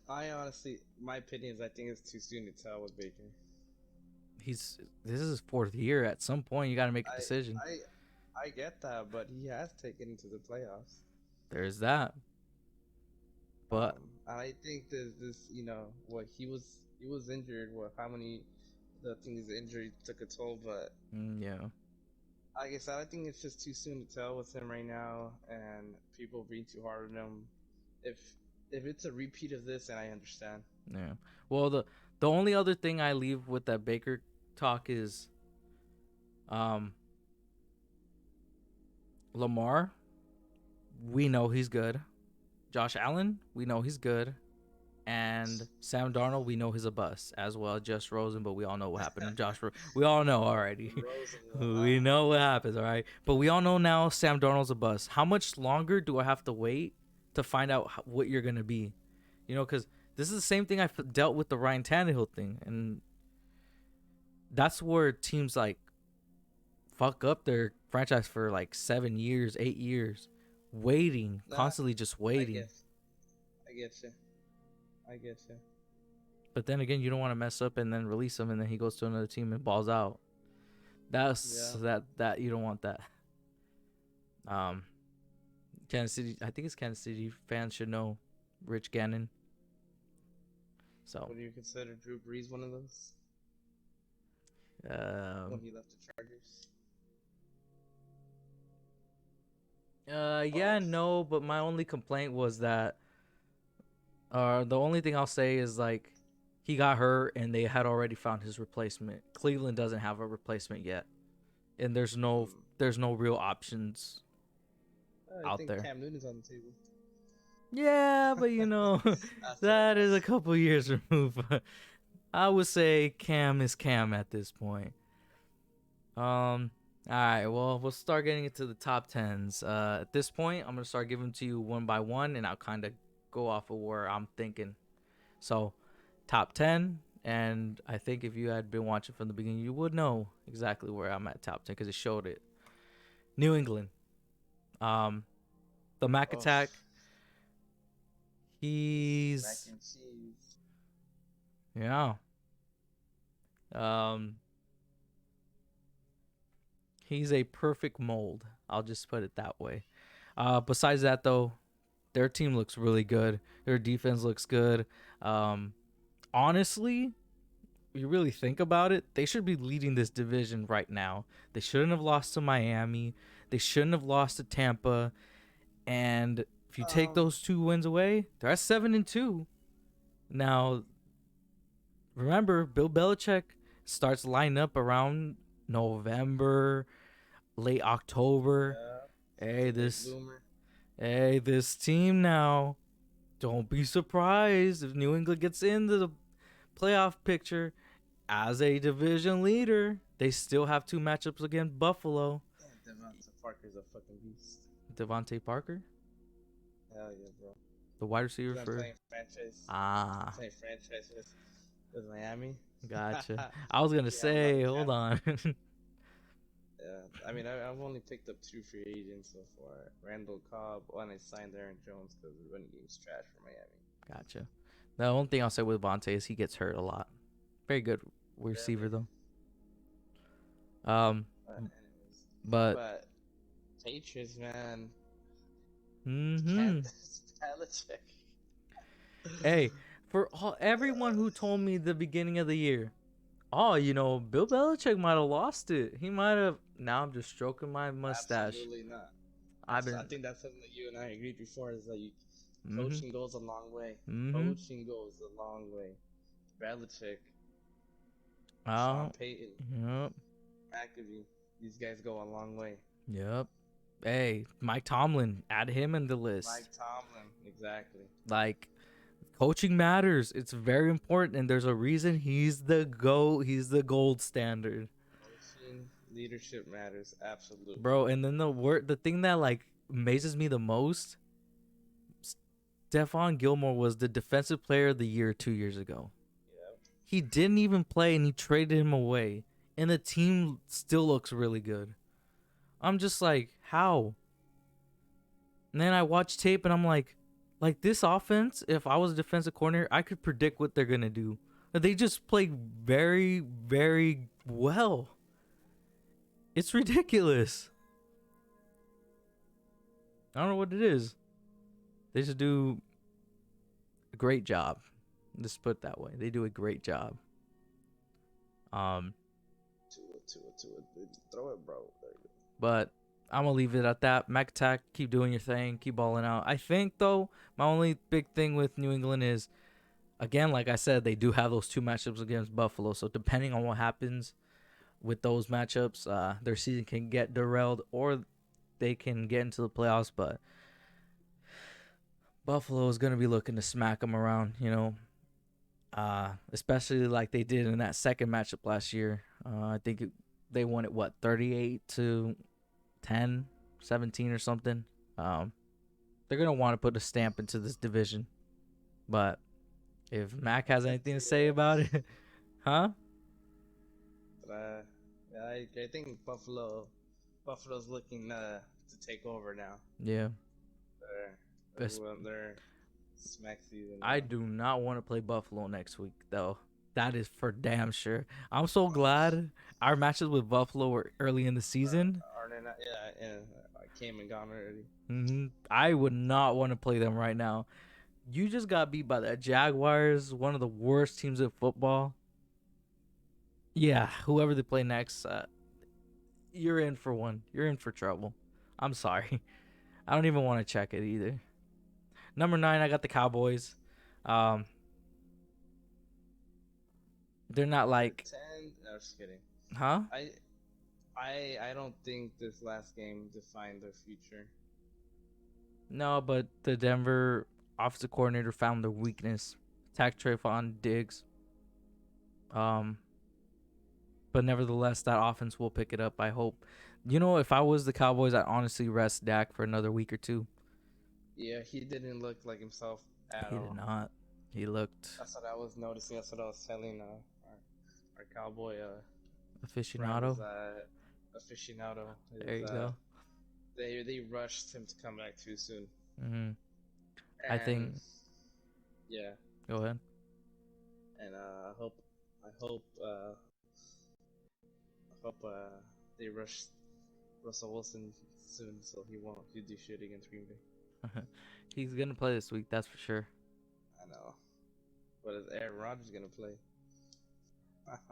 I honestly, my opinion is I think it's too soon to tell with Baker. This is his 4th year. At some point, you got to make a I decision. I get that, but he has taken into the playoffs. There's that. But I think this, what he was injured. What how many the thing his injury took a toll, but yeah, like I said, I think it's just too soon to tell with him right now, and people being too hard on him. If if it's a repeat of this, then I understand. yeah. Well, the only other thing I leave with that Baker talk is, um, Lamar. We know he's good. Josh Allen, we know he's good. And Sam Darnold, we know he's a bust as well. Just Rosen, but we all know what happened to Josh. We all know already. We know what happens, all right. But we all know now Sam Darnold's a bust. How much longer do I have to wait to find out what you're gonna be? Because this is the same thing I dealt with the Ryan Tannehill thing, and that's where teams like fuck up their franchise for like 7 years, 8 years, waiting, Nah, constantly just I waiting. get, I get you. I get you. But then again, you don't want to mess up and then release him, and then he goes to another team and balls out. That's Yeah. that you don't want that. Um, Kansas City. I think it's Kansas City fans should know Rich Gannon. So, Would you consider Drew Brees one of those when um, he left the Chargers? yeah, no, but my only complaint was that, the only thing I'll say is like he got hurt and they had already found his replacement. Cleveland doesn't have a replacement yet, and Hmm. there's no real options I out think there. Cam Newton's on the table. Yeah, but After that is a couple years removed. I would say Cam is Cam at this point. All right, well, we'll start getting into the top tens. At this point, I'm gonna start giving to you one by one, and I'll kind of go off of where I'm thinking. So, top 10, and I think if you had been watching from the beginning, you would know exactly where I'm at top 10 because it showed it. New England. Um, the Mac oh, Attack. mac He's and cheese. yeah. Um, he's a perfect mold. I'll just put it that way. Besides that, though, their team looks really good. Their defense looks good. Um, honestly, you really think about it, they should be leading this division right now. They shouldn't have lost to Miami. They shouldn't have lost to Tampa. And if you take Um, those two wins away, they're at 7-2. Now, remember, Bill Belichick starts lining up around November, late October. yeah, Hey, the late this bloomer. hey, this team now. Don't be surprised if New England gets into the playoff picture as a division leader. They still have two matchups against Buffalo. Yeah, Devonta Parker's a fucking beast. Devontae Parker, Hell yeah, bro. the wide receiver I'm for playing franchise. ah, Playing franchise with Miami. gotcha. I was gonna Yeah, I'm not say, a hold cap. on. Yeah, I mean, I've only picked up 2 free agents so far. Randall Cobb, and I signed Aaron Jones because the running game's trash for Miami. Gotcha. The only thing I'll say with Vontae is he gets hurt a lot. Very good receiver Really? though. Um, But anyways, but but Patriots, man, can't hmm Belichick. hey, for everyone who told me the beginning of the year, oh, Bill Belichick might have lost it. He might have. Now I'm just stroking my mustache. Absolutely not. I've I been. think that's something that you and I agreed before is that Mm-hmm. coaching goes a long way. Mm-hmm. Coaching goes a long way. Belichick, Sean Oh. Payton, Yep. McAfee, these guys go a long way. Yep. Hey, Mike Tomlin, add him in the Mike list. Tomlin, exactly. Like, coaching matters. It's very important, and there's a reason he's the go. He's the gold standard, Coaching, leadership matters, absolutely. bro. And then the thing that like amazes me the most, Stephon Gilmore was the defensive player of the year 2 years ago. Yeah. He didn't even play, and he traded him away, and the team still looks really good. I'm just like, how? And then I watch tape, and I'm like this offense. If I was a defensive coordinator, I could predict what they're gonna do. They just play very, very well. It's ridiculous. I don't know what it is. They just do a great job. Just put it that way. They do a great job. Um, Throw it, bro. There you go. but I'm gonna leave it at that. Mac Attack, keep doing your thing, keep balling out. I think though, my only big thing with New England is, again, like I said, they do have those two matchups against Buffalo. So depending on what happens with those matchups, their season can get derailed or they can get into the playoffs. But Buffalo is gonna be looking to smack them around, especially like they did in that second matchup last year. I think they won it, what, 38-10, 17 or something. Um, they're gonna want to put a stamp into this division. But if Mac has anything to say about it, huh? But yeah, I think Buffalo's looking to take over now. Yeah. They're smack season I now. do not want to play Buffalo next week, though. That is for damn sure. I'm so glad our matches with Buffalo were early in the season. Are they not? Yeah, I came and gone already. I would not want to play them right now. You just got beat by the Jaguars, one of the worst teams in football. Yeah, whoever they play next, you're in for one. You're in for trouble. I'm sorry. I don't even want to check it either. Number 9, I got the Cowboys. Um, They're not Number like, 10. No, just kidding. huh? I I don't think this last game defined their future. No, but the Denver offensive coordinator found their weakness. Attack Trayvon Diggs. Um, but nevertheless, that offense will pick it up. I hope. You know, if I was the Cowboys, I'd honestly rest Dak for another week or two. Yeah, he didn't look like himself at He did all. not. He looked That's what I was noticing. That's what I was telling our cowboy friend is aficionado. that aficionado There is you go. they rushed him to come back too soon. Hmm. I And think. yeah, Go ahead. and I hope they rush Russell Wilson soon so he won't do shit against Green Bay. He's gonna play this week, that's for sure. I know, but is Aaron Rodgers gonna play?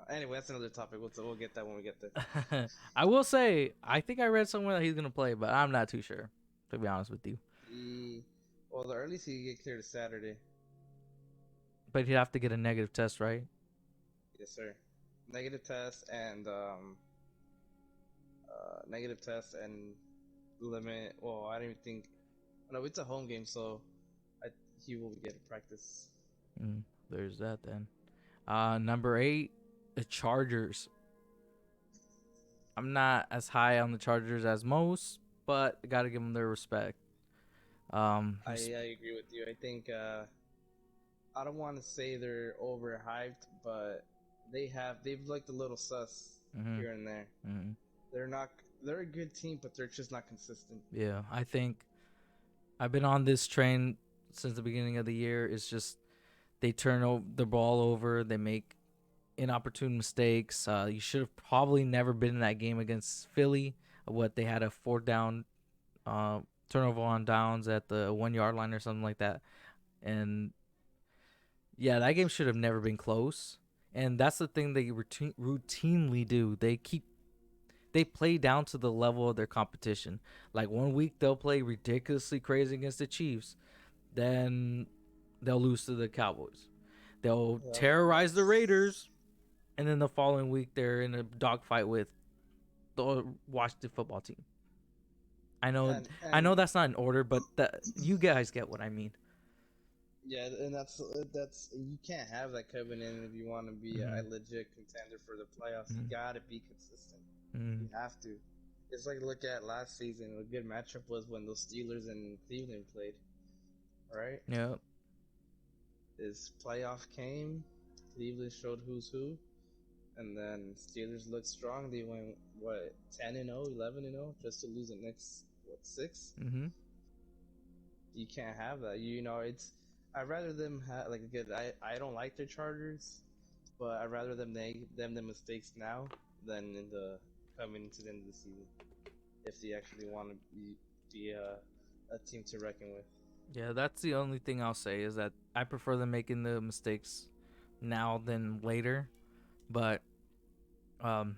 Anyway, that's another topic. We'll get that when we get there. I will say, I think I read somewhere that he's gonna play, but I'm not too sure, to be honest with you. He, well, the earliest he get cleared is Saturday. But he'd have to get a negative test, right? Yes, sir. Negative test and negative test and limit. Well, I don't even think. No, it's a home game, so I, he will get practice. There's that then. Number 8, the Chargers. I'm not as high on the Chargers as most, but gotta give them their respect. I agree with you. I think I don't want to say they're overhyped, but they've looked a little sus mm-hmm, here and there. mm-hmm. They're not they're a good team, but they're just not consistent. Yeah, I think I've been on this train since the beginning of the year. It's just they turn the ball over, they make inopportune mistakes. You should have probably never been in that game against Philly. What they had a 4th down turnover on downs at the 1 yard line or something like that, and yeah, that game should have never been close. And that's the thing they routinely do. They play down to the level of their competition. Like one week they'll play ridiculously crazy against the Chiefs, then they'll lose to the Cowboys. They'll Yep. terrorize the Raiders, and then the following week they're in a dogfight with the Washington football team. I know, I And know that's not in order, but you guys get what I mean. yeah, and that's you can't have that coming in if you want to be a Mm-hmm. legit contender for the playoffs. You Mm-hmm. gotta be consistent. Mm-hmm. You have to. It's like look at last season. A good matchup was when those Steelers and Cleveland played. Right? Yep. This playoff came. Cleveland showed who's who, and then Steelers looked strong. They went what 10-0, 11-0, just to lose the next what 6. Mm-hmm. You can't have that. You know, it's. I'd rather them have like again. I don't like their Chargers, but I'd rather them the mistakes now than in the coming to the end of the season if they actually want to be a team to reckon with. Yeah, that's the only thing I'll say is that I prefer them making the mistakes now than later. But um,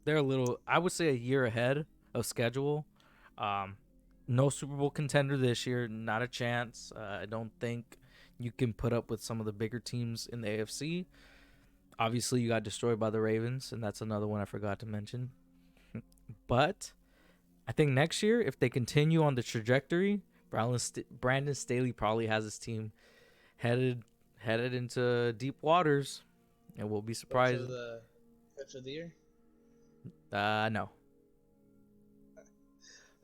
they're a little, I would say, a year ahead of schedule. Um, no Super Bowl contender this year, not a chance. I don't think you can put up with some of the bigger teams in the AFC. Obviously, you got destroyed by the Ravens, and that's another one I forgot to mention. But I think next year, if they continue on the trajectory, Brandon Staley probably has his team headed into deep waters, and we'll be Coach surprised. of the Coach of the year. No,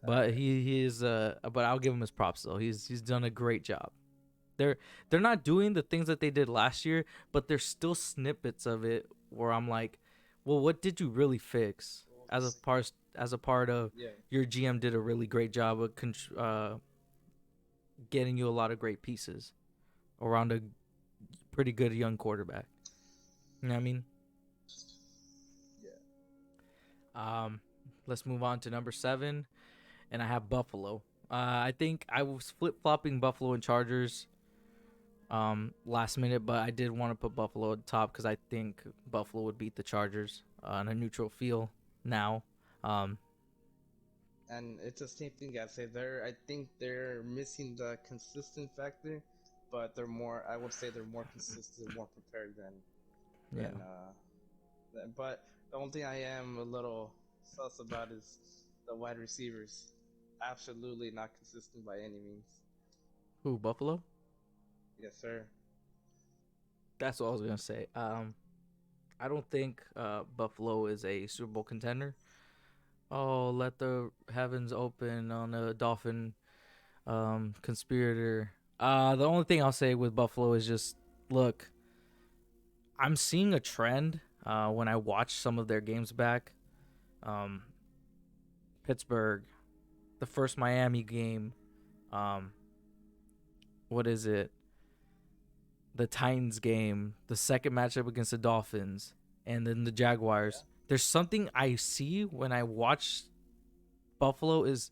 but he is. But I'll give him his props though. He's done a great job. They're not doing the things that they did last year, but there's still snippets of it where I'm like, well, what did you really fix? As a part of Yeah. your GM did a really great job of getting you a lot of great pieces around a pretty good young quarterback. You know what I mean? Yeah. Let's move on to number 7, and I have Buffalo. I think I was flip flopping Buffalo and Chargers last minute, but I did want to put Buffalo at the top because I think Buffalo would beat the Chargers on a neutral field now. And it's the same thing I say. I think they're missing the consistent factor, but they're more. I would say they're more consistent, more prepared than Yeah. And but the only thing I am a little sus about is the wide receivers. Absolutely not consistent by any means. Who, Buffalo? Yes, sir. That's what I was gonna say. I don't think Buffalo is a Super Bowl contender. Oh, let the heavens open on a Dolphin conspirator. The only thing I'll say with Buffalo is just look. I'm seeing a trend when I watch some of their games back. Um, Pittsburgh, the first Miami game. Um, what is it? The Titans game, the second matchup against the Dolphins, and then the Jaguars. There's something I see when I watch Buffalo is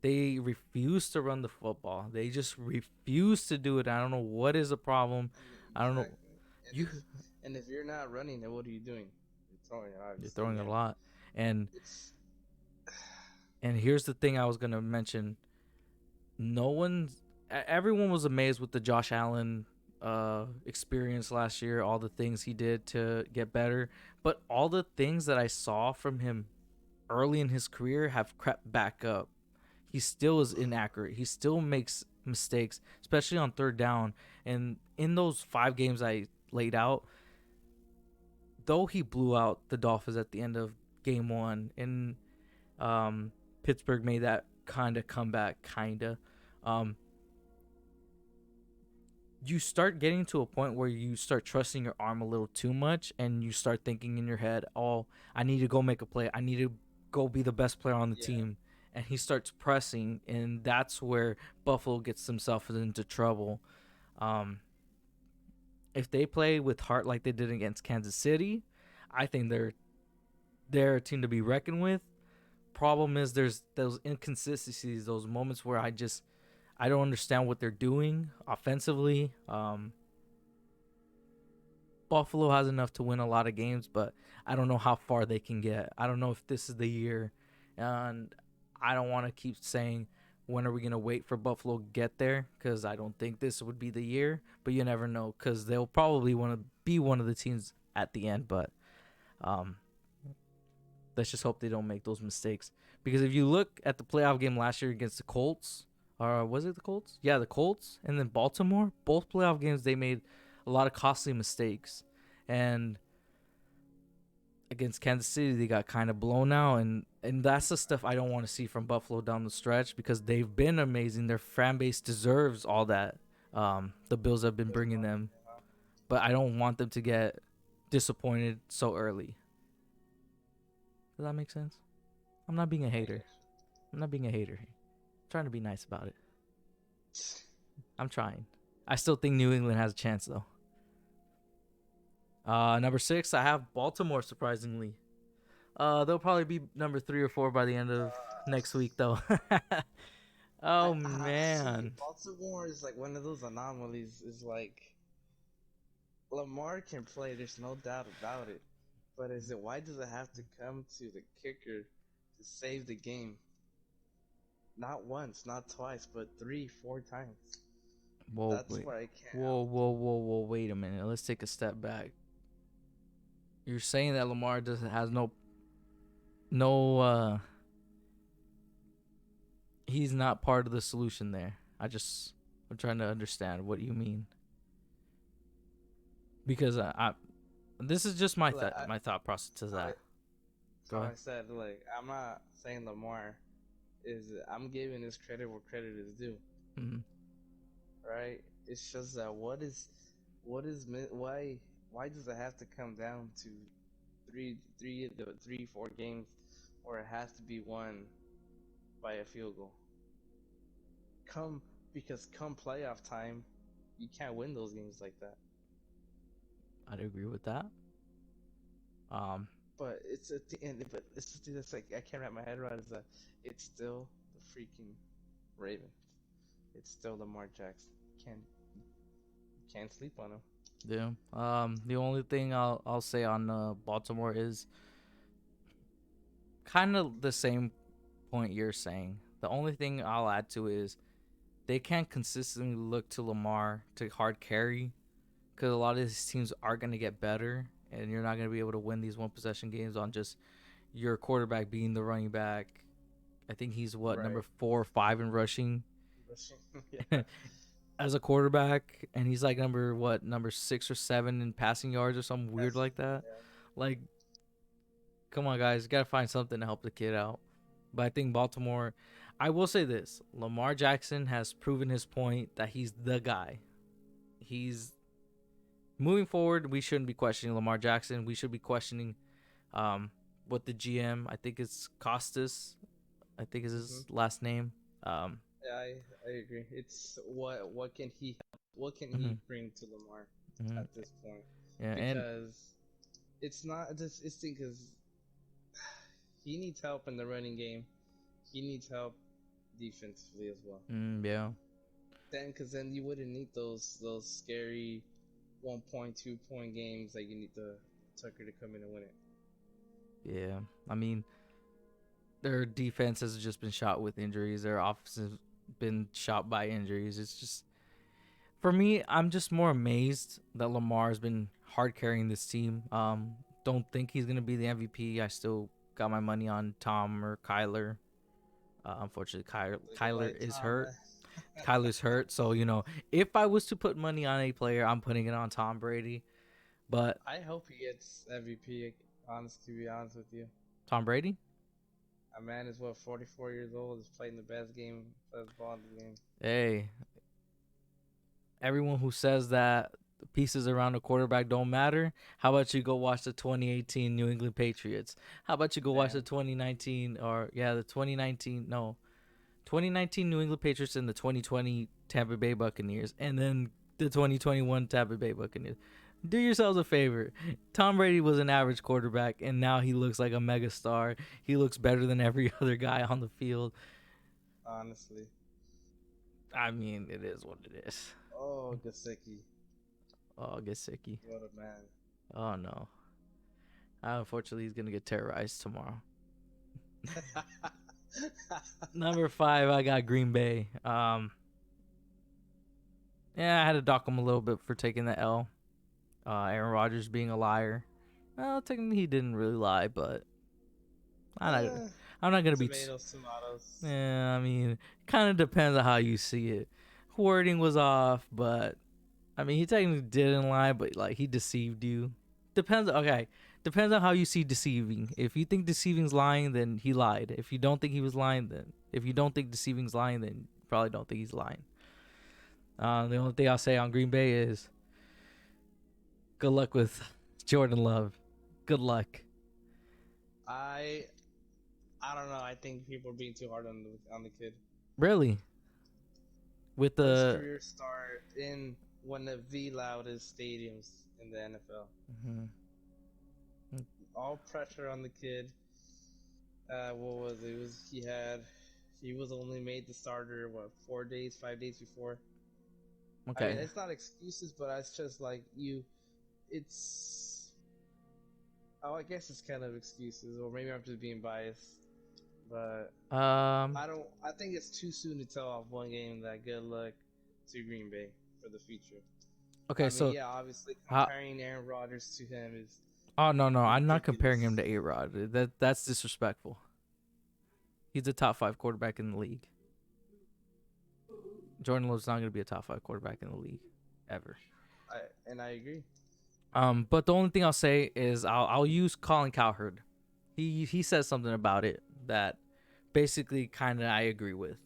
they refuse to run the football. They just refuse to do it. I don't know what is the problem. I don't know. Exactly. And You if you're not running, then what are you doing? You're throwing it, you're obviously. throwing a And lot, and it's here's the thing I was gonna mention. No one's everyone was amazed with the Josh Allen experience last year, all the things he did to get better, but all the things that I saw from him early in his career have crept back up. He still is inaccurate. He still makes mistakes, especially on third down. And in those 5 games I laid out, though he blew out the Dolphins at the end of game 1 and Pittsburgh made that kind of comeback um you start getting to a point where you start trusting your arm a little too much and you start thinking in your head, oh, I need to go make a play. I need to go be the best player on the yeah, team. And he starts pressing, and that's where Buffalo gets themselves into trouble. Um, if they play with heart like they did against Kansas City, I think they're a team to be reckoned with. Problem is there's those inconsistencies, those moments where I don't understand what they're doing offensively. Buffalo has enough to win a lot of games, but I don't know how far they can get. I don't know if this is the year, and I don't want to keep saying when are we gonna wait for Buffalo to get there because I don't think this would be the year. But you never know because they'll probably want to be one of the teams at the end. But um, let's just hope they don't make those mistakes because if you look at the playoff game last year against the Colts, or was it the Colts? Yeah, the Colts, and then Baltimore. Both playoff games they made a lot of costly mistakes, and against Kansas City they got kind of blown out, and that's the stuff I don't want to see from Buffalo down the stretch because they've been amazing. Their fan base deserves all that the Bills have been bringing them, but I don't want them to get disappointed so early. Does that make sense? I'm not being a hater. I'm not being a hater here. I'm trying to be nice about it. I'm trying. I still think New England has a chance though. Number 6, I have Baltimore. Surprisingly, they'll probably be number 3 or 4 by the end of next week, though. Oh see, man, Baltimore is like one of those anomalies. Is like Lamar can play. There's no doubt about it. But is it why does it have to come to the kicker to save the game? Not once, not twice, but 3, 4 times. whoa, That's wait, where I can't. whoa, wait a minute. Let's take a step back. You're saying that Lamar doesn't has no he's not part of the solution there. I'm trying to understand what you mean because I this is just my Like, I, my thought process to I, that. Go so I ahead. said, like, I'm not saying Lamar is. I'm giving his credit where credit is due. Mm-hmm. Right? It's just that why does it have to come down to the 3, 4 games, or it has to be won by a field goal? Come because come playoff time, you can't win those games like that. I'd agree with that. Um, But it's at the end. But it's just that's like I can't wrap my head around is that it's still the freaking Ravens. It's still Lamar Jackson. Can't can't sleep on him. yeah. The only thing I'll say on Baltimore is kind of the same point you're saying. The only thing I'll add to it is they can't consistently look to Lamar to hard carry because a lot of these teams are going to get better and you're not going to be able to win these one possession games on just your quarterback being the running back. I think he's what, number Right. 4 or 5 in rushing Yeah. as a quarterback, and he's like number 6 or 7 in passing yards or something weird That's like that. yeah. Like, come on, guys, you gotta find something to help the kid out. But I think Baltimore. I will say this: Lamar Jackson has proven his point that he's the guy. He's moving forward. We shouldn't be questioning Lamar Jackson. We should be questioning um, what the GM. I think it's Costas. I think is Hmm. his last name. Um, Yeah, I agree. It's what can he help? What can he mhm, bring to Lamar mhm. at this point? Yeah, and Because it's not just it's because he needs help in the running game. He needs help defensively as well. yeah, Because then you wouldn't need those scary 1 point, 2 point games that you need the Tucker to come in and win it. yeah. I mean, their defense has just been shot with injuries. Their offense has been shot by injuries. It's just for me, I'm just more amazed that Lamar's been hard carrying this team. Don't think he's gonna be the MVP. I still got my money on Tom or Kyler. Unfortunately, Look at Kyler like is Tom, hurt. man. Kyler's hurt, so if I was to put money on a player, I'm putting it on Tom Brady. But I hope he gets MVP. Honest to be honest with you, Tom Brady, a man is what 44 years old, is playing the best ball in the game. hey, everyone who says that the pieces around the quarterback don't matter, how about you go watch the 2018 New England Patriots? How about you go watch the Damn. 2019 or yeah, the 2019 no, 2019 New England Patriots and the 2020 Tampa Bay Buccaneers, and then the 2021 Tampa Bay Buccaneers. Do yourselves a favor. Tom Brady was an average quarterback, and now he looks like a mega star. He looks better than every other guy on the field. Honestly. I mean, it is what it is. Oh, Gasecki, Oh, Gesicki. what a man. Oh no. Unfortunately, he's gonna get terrorized tomorrow. Number 5, I got Green Bay. Yeah, I had to dock him a little bit for taking the L. Aaron Rodgers being a liar. Well, technically he didn't really lie, but I'm not. Eh, I'm not gonna be. tomatoes, tomatoes. Yeah, I mean, kind of depends on how you see it. Wording was off, but I mean, he technically didn't lie, but like he deceived you. Depends. Okay, depends on how you see deceiving. If you think deceiving's lying, then he lied. If you don't think he was lying, then if you don't think deceiving's lying, then you probably don't think he's lying. The only thing I'll say on Green Bay is good luck with Jordan Love. Good luck. I I don't know. I think people are being too hard on the kid. Really, with First the. career start in one of the loudest stadiums in the NFL. Mhm. All pressure on the kid. What was it? He was only made the starter what 4 days, 5 days before. I mean, Okay. it's not excuses, but it's just like you. It's oh, I guess it's kind of excuses, or maybe I'm just being biased. But Um. I don't. I think it's too soon to tell off one game that good luck to Green Bay for the future. Okay. I mean, So, yeah, obviously how? comparing Aaron Rodgers to him is Oh no, no, I'm not comparing him ridiculous. to A Rod. That's disrespectful. He's a top 5 quarterback in the league. Jordan Love's not going to be a top 5 quarterback in the league ever. I agree. But the only thing I'll say is I'll use Colin Cowherd. He says something about it that basically kind of I agree with.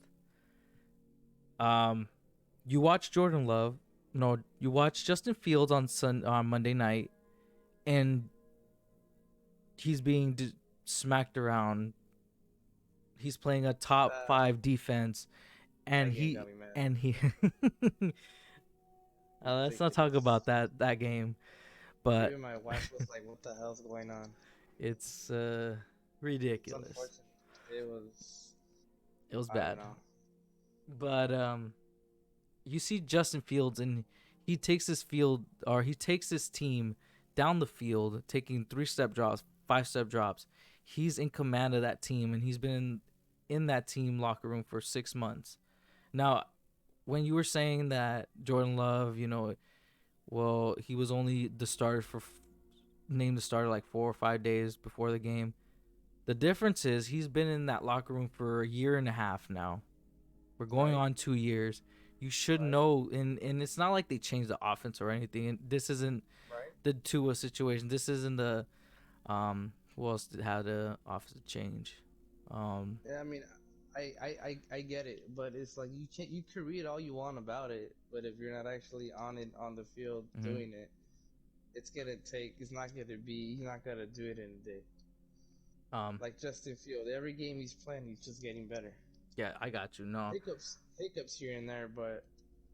Um, you watch Jordan Love, no, you watch Justin Fields on Monday night, and he's being smacked around. He's playing a top That 5 defense, and that game he got me mad. and he. Let's not talk Ridiculous. about that game, but Even my wife was like, "What the hell's going on?" it's It's ridiculous. unfortunate. It was. It was I don't bad. know. But you see Justin Fields, and he takes this team down the field, taking 3-step drops, 5-step drops. He's in command of that team, and he's been in that team locker room for 6 months. Now, when you were saying that Jordan Love, well, he was only the starter for named the starter like 4 or 5 days before the game. The difference is he's been in that locker room for a year and a half now. We're going Right. on 2 years. You should Right. know, and it's not like they changed the offense or anything. And this isn't Right. the Tua situation. This isn't the who else had the offensive change? Yeah, I mean, I get it, but it's like you can read all you want about it, but if you're not actually on it on the field Mhm. doing it, it's not gonna be he's not gonna do it in a day. um Like Justin Field, every game he's playing, he's just getting better. yeah, I got you. No. Hiccups here and there, but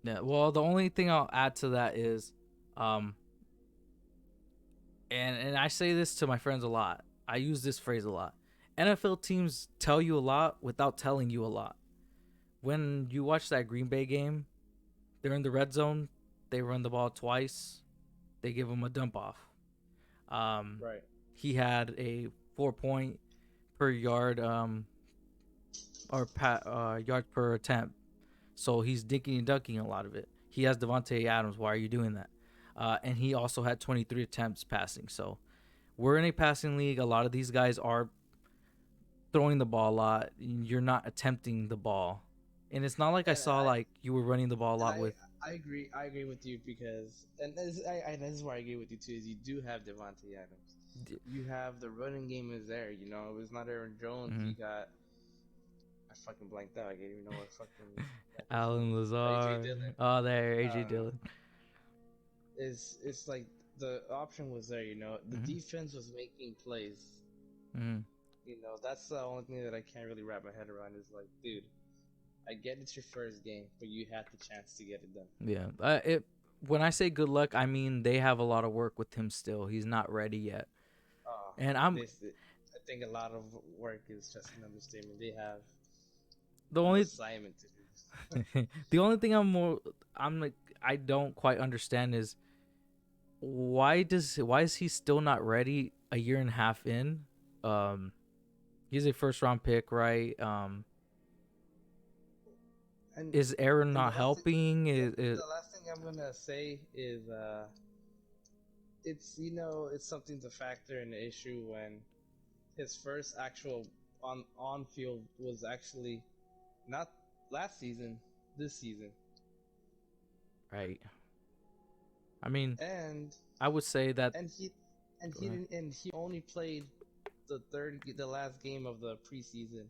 Yeah, well, the only thing I'll add to that is um and I say this to my friends a lot. I use this phrase a lot. NFL teams tell you a lot without telling you a lot. When you watch that Green Bay game, they're in the red zone, they run the ball twice, they give him a dump off. Um, right. he had a 4 point per yard yards per attempt, so he's dinking and dunking a lot of it. He has Devontae Adams. Why are you doing that? And he also had 23 attempts passing. So we're in a passing league. A lot of these guys are throwing the ball a lot. You're not attempting the ball, and it's not like I And saw like you were running the ball a and lot with. I agree with you because this is where I agree with you too is you do have Devontae Adams. You have the running game is there. You know, it was not Aaron Jones. Mhm. You got I fucking blanked out. I didn't even know what fucking Alan AJ Lazard. Dillon. Oh, there, AJ Um, Dillon. it's like the option was there. You know, the Mhm. defense was making plays. Mhm. You know, that's the only thing that I can't really wrap my head around. Is like, dude, I get it's your first game, but you had the chance to get it done. Yeah. It. When I say good luck, I mean they have a lot of work with him still. He's not ready yet, Uh, and I'm I think a lot of work is just an understatement. They have the an only assignment to do. the only thing I'm like I don't quite understand is why is he still not ready a year and a half in? Um, he's a first round pick, right? And Is Aaron and not helping? Is the last thing I'm gonna say is it's it's something to factor in the issue when his first actual on field was actually not last season, this season, right? I mean, and I would say that. and he Go ahead. and he only played the last game of the preseason,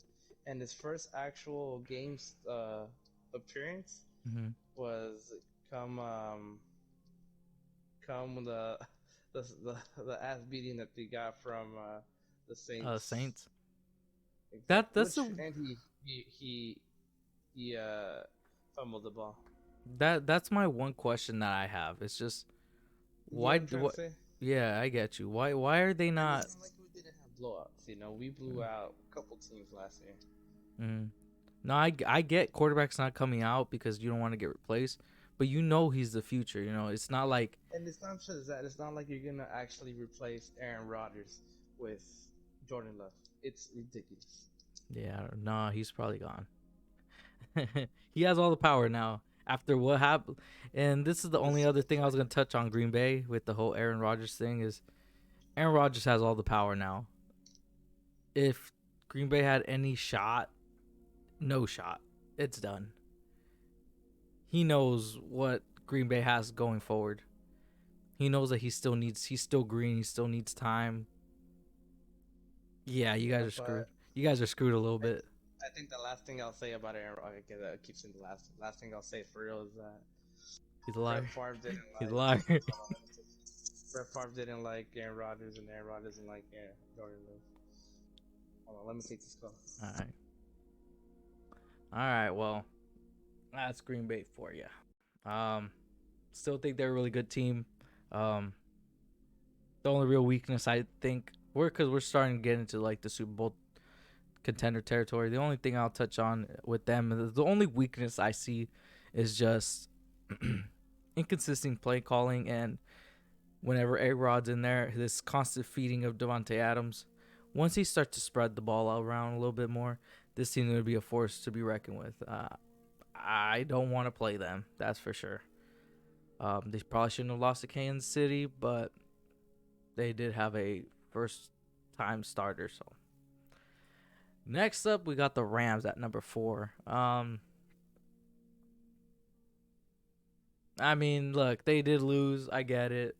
and his first actual games appearance Mhm. was come come the ass beating that they got from the Saints. Saints. Exactly. That's Which the and he fumbled the ball. that's my one question that I have. It's just You get what why I'm trying to what? say? Yeah, I get you. Why are they And not? it's not like we didn't have blowouts. You know, we blew out a couple teams last year. Mhm. No, I get quarterback's not coming out because you don't want to get replaced, but he's the future. It's not like And it's not just that. It's not like you're gonna actually replace Aaron Rodgers with Jordan Love. It's ridiculous. yeah, no, he's probably gone. He has all the power now after what happened. And this is the only other It's thing I was like gonna touch on Green Bay with the whole Aaron Rodgers thing is Aaron Rodgers has all the power now. If Green Bay had any shot, no shot. It's done. He knows what Green Bay has going forward. He knows that he's still green, he still needs time. Yeah, you yeah, guys are screwed. but You guys are screwed a little I, bit. I think the last thing I'll say about Aaron Rodgers, I keep saying the last thing I'll say for real is that He's a Brett liar. Favre didn't He's a like. liar. Hold on, let me see. Brett Favre didn't like Aaron Rodgers, and Aaron Rodgers didn't like Jordan Love. Hold on, let me take this call. All right. All right. Well, that's Green Bay for you. Still think they're a really good team. Um, the only real weakness I think because we're starting to get into like the Super Bowl contender territory. The only thing I'll touch on with them, the only weakness I see, is just inconsistent play calling and whenever A Rod's in there, this constant feeding of Devontae Adams. Once he starts to spread the ball around a little bit more, this team will be a force to be reckoned with. I don't want to play them, that's for sure. They probably shouldn't have lost to Kansas City, but they did have a first time starter. So next up, we got the Rams at number 4. I mean, look, they did lose. I get it.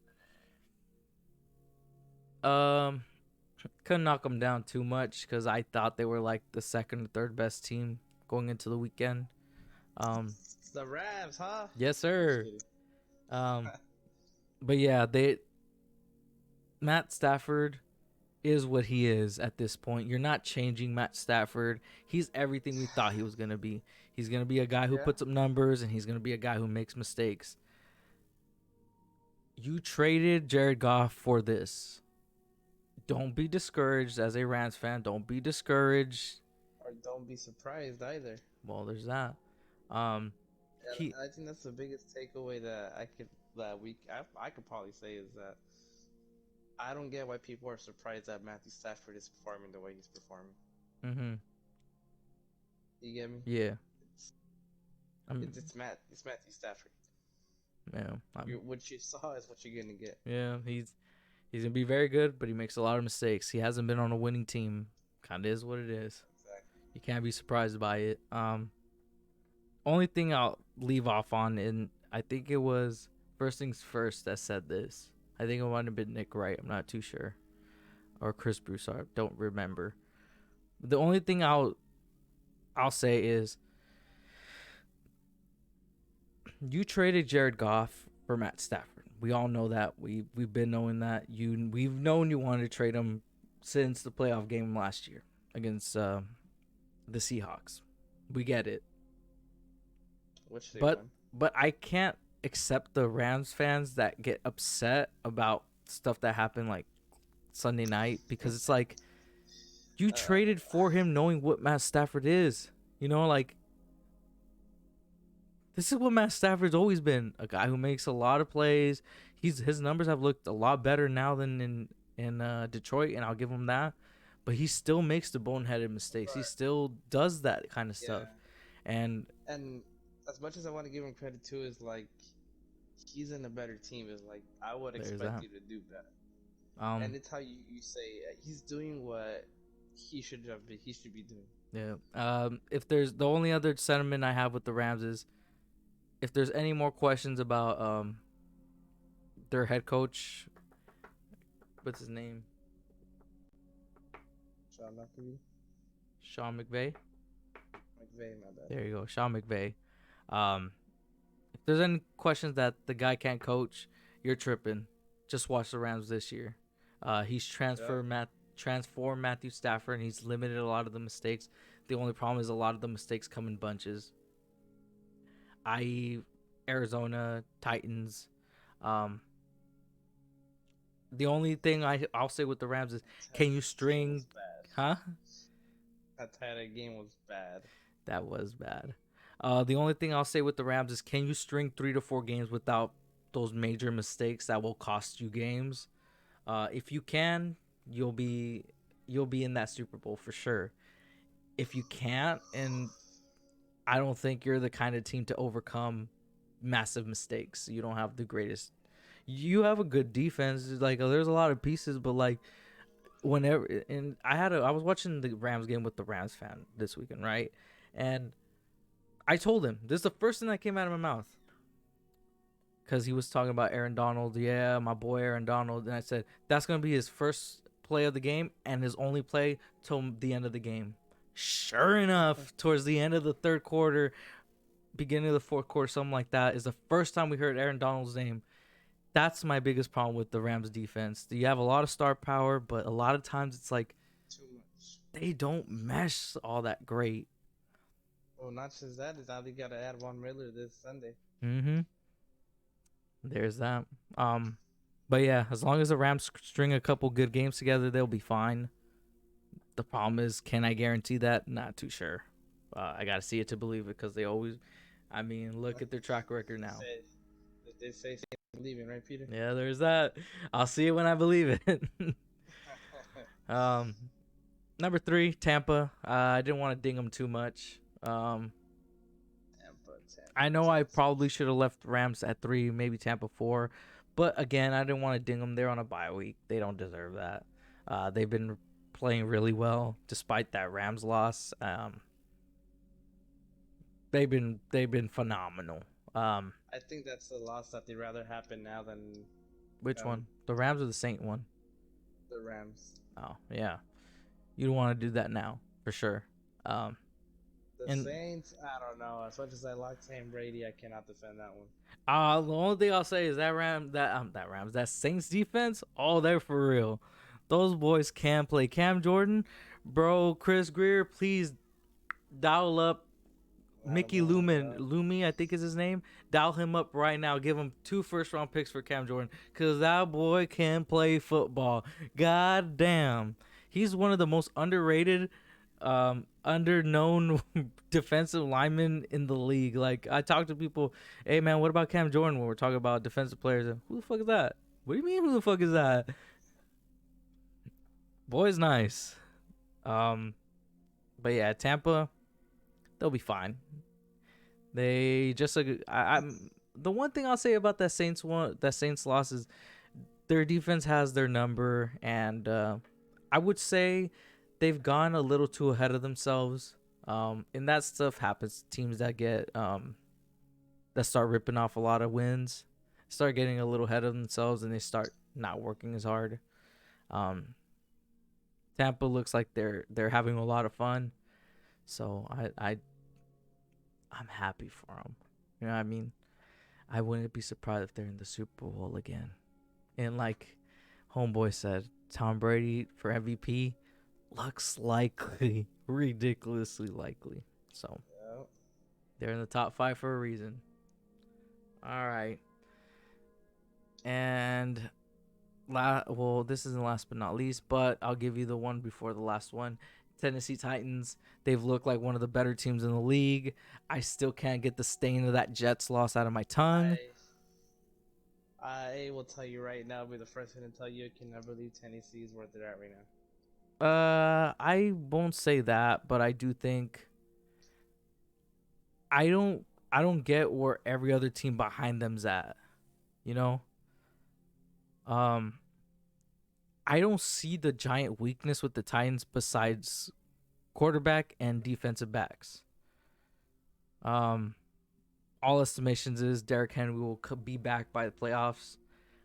Um, couldn't knock them down too much because I thought they were like the second or third best team going into the weekend. The Rams, huh? Yes, Just sir. kidding. But yeah, Matt Stafford is what he is at this point. You're not changing Matt Stafford. He's everything we thought he was gonna be. He's gonna be a guy who Yeah. puts up numbers, and he's gonna be a guy who makes mistakes. You traded Jared Goff for this. Don't be discouraged as a Rams fan. Don't be discouraged. Or don't be surprised either. Well, there's that. Um, And he I think that's the biggest takeaway that I could probably say is that I don't get why people are surprised that Matthew Stafford is performing the way he's performing. Mm-hmm. You get me? Yeah. It's I'm, it's Matthew Stafford. yeah. What you saw is what you're gonna get. Yeah. He's gonna be very good, but he makes a lot of mistakes. He hasn't been on a winning team. Kind of is what it is. Exactly. You can't be surprised by it. Only thing I'll leave off on, and I think it was First Things First that said this. I think it might have been Nick Wright. I'm not too sure, or Chris Broussard. I don't remember. The only thing I'll say is you traded Jared Goff for Matt Stafford. We all know that. We've been knowing that. We've known you wanted to trade him since the playoff game last year against the Seahawks. We get it. Which they But won. but I can't accept the Rams fans that get upset about stuff that happened like Sunday night, because it's like you traded for him knowing what Matt Stafford is. You know, like this is what Matt Stafford's always been, a guy who makes a lot of plays. His numbers have looked a lot better now than in Detroit, and I'll give him that. But he still makes the boneheaded mistakes. He Right. still does that kind of Yeah. stuff. And And as much as I want to give him credit too, is like he's in a better team. Is like I would There's expect that. you to do better. And um it's how you say he's doing what he should be doing. yeah. If there's the only other sentiment I have with the Rams is if there's any more questions about their head coach, what's his name? Sean McVay. Sean McVay. McVay, my bad. There you go, Sean McVay. If there's any questions that the guy can't coach, you're tripping. Just watch the Rams this year. He's transformed Matthew Stafford, and he's limited a lot of the mistakes. The only problem is a lot of the mistakes come in bunches, i.e., Arizona, Titans. The only thing I'll say with the Rams is, can you string? Huh? That Titans game was bad. That was bad. The only thing I'll say with the Rams is, can you string 3 to 4 games without those major mistakes that will cost you games? If you can, you'll be in that Super Bowl for sure. If you can't, and I don't think you're the kind of team to overcome massive mistakes. You don't have the greatest. You have a good defense. Like, there's a lot of pieces, but like whenever, and I was watching the Rams game with the Rams fan this weekend, right? And I told him, this is the first thing that came out of my mouth, because he was talking about Aaron Donald. Yeah, my boy Aaron Donald. And I said, that's going to be his first play of the game and his only play till the end of the game. Sure enough, towards the end of the third quarter, beginning of the fourth quarter, something like that, is the first time we heard Aaron Donald's name. That's my biggest problem with the Rams defense. You have a lot of star power, but a lot of times it's like Too much. they don't mesh all that great. Well, not just that, is now they got to add Von Miller this Sunday. Mm-hmm. There's that. But yeah, as long as the Rams string a couple good games together, they'll be fine. The problem is, can I guarantee that? Not too sure. I got to see it to believe it, because they always, I mean, look at their track record now. They say believing, right, Peter? Yeah, there's that. I'll see it when I believe it. Number 3, Tampa. I didn't want to ding them too much. I know I probably should have left Rams at 3, maybe Tampa 4, But again, I didn't want to ding them. They're on a bye week. They don't deserve that. They've been playing really well despite that Rams loss. They've been phenomenal. I think that's the loss that they'd rather happen now than Which one? The Rams or the Saint one? the Rams. Oh yeah, you don't want to do that now for sure. The And Saints, I don't know. As much as I like Tom Brady, I cannot defend that one. the only thing I'll say is that Saints defense, oh, they're for real. Those boys can play. Cam Jordan, bro, Chris Greer, please dial up Mickey Lumi, I think is his name. Dial him up right now. Give him 2 first-round picks for Cam Jordan, cause that boy can play football. God damn, he's one of the most underrated, underknown defensive linemen in the league. Like I talk to people, hey man, what about Cam Jordan when we're talking about defensive players? Who the fuck is that? What do you mean? Who the fuck is that? Boy's nice. But yeah, Tampa, they'll be fine. They just I'm the one thing I'll say about that Saints loss is their defense has their number, and I would say they've gone a little too ahead of themselves. And that stuff happens to teams that get that start ripping off a lot of wins, start getting a little ahead of themselves, and they start not working as hard. Um, Tampa looks like they're having a lot of fun, so I'm happy for them. You know what I mean? I wouldn't be surprised if they're in the Super Bowl again. And like Homeboy said, Tom Brady for MVP looks likely, ridiculously likely. So Yeah. they're in the top 5 for a reason. All right. And well, this isn't last but not least, but I'll give you the one before the last one. Tennessee Titans. They've looked like one of the better teams in the league. I still can't get the stain of that Jets loss out of my tongue. I will tell you right now, I'll be the first one to tell you, I can never believe Tennessee is where they're at right now. I won't say that, but I do think I don't I don't get where every other team behind them's at. You know? Um I don't see the giant weakness with the Titans besides quarterback and defensive backs. Um all estimations is Derrick Henry will be back by the playoffs.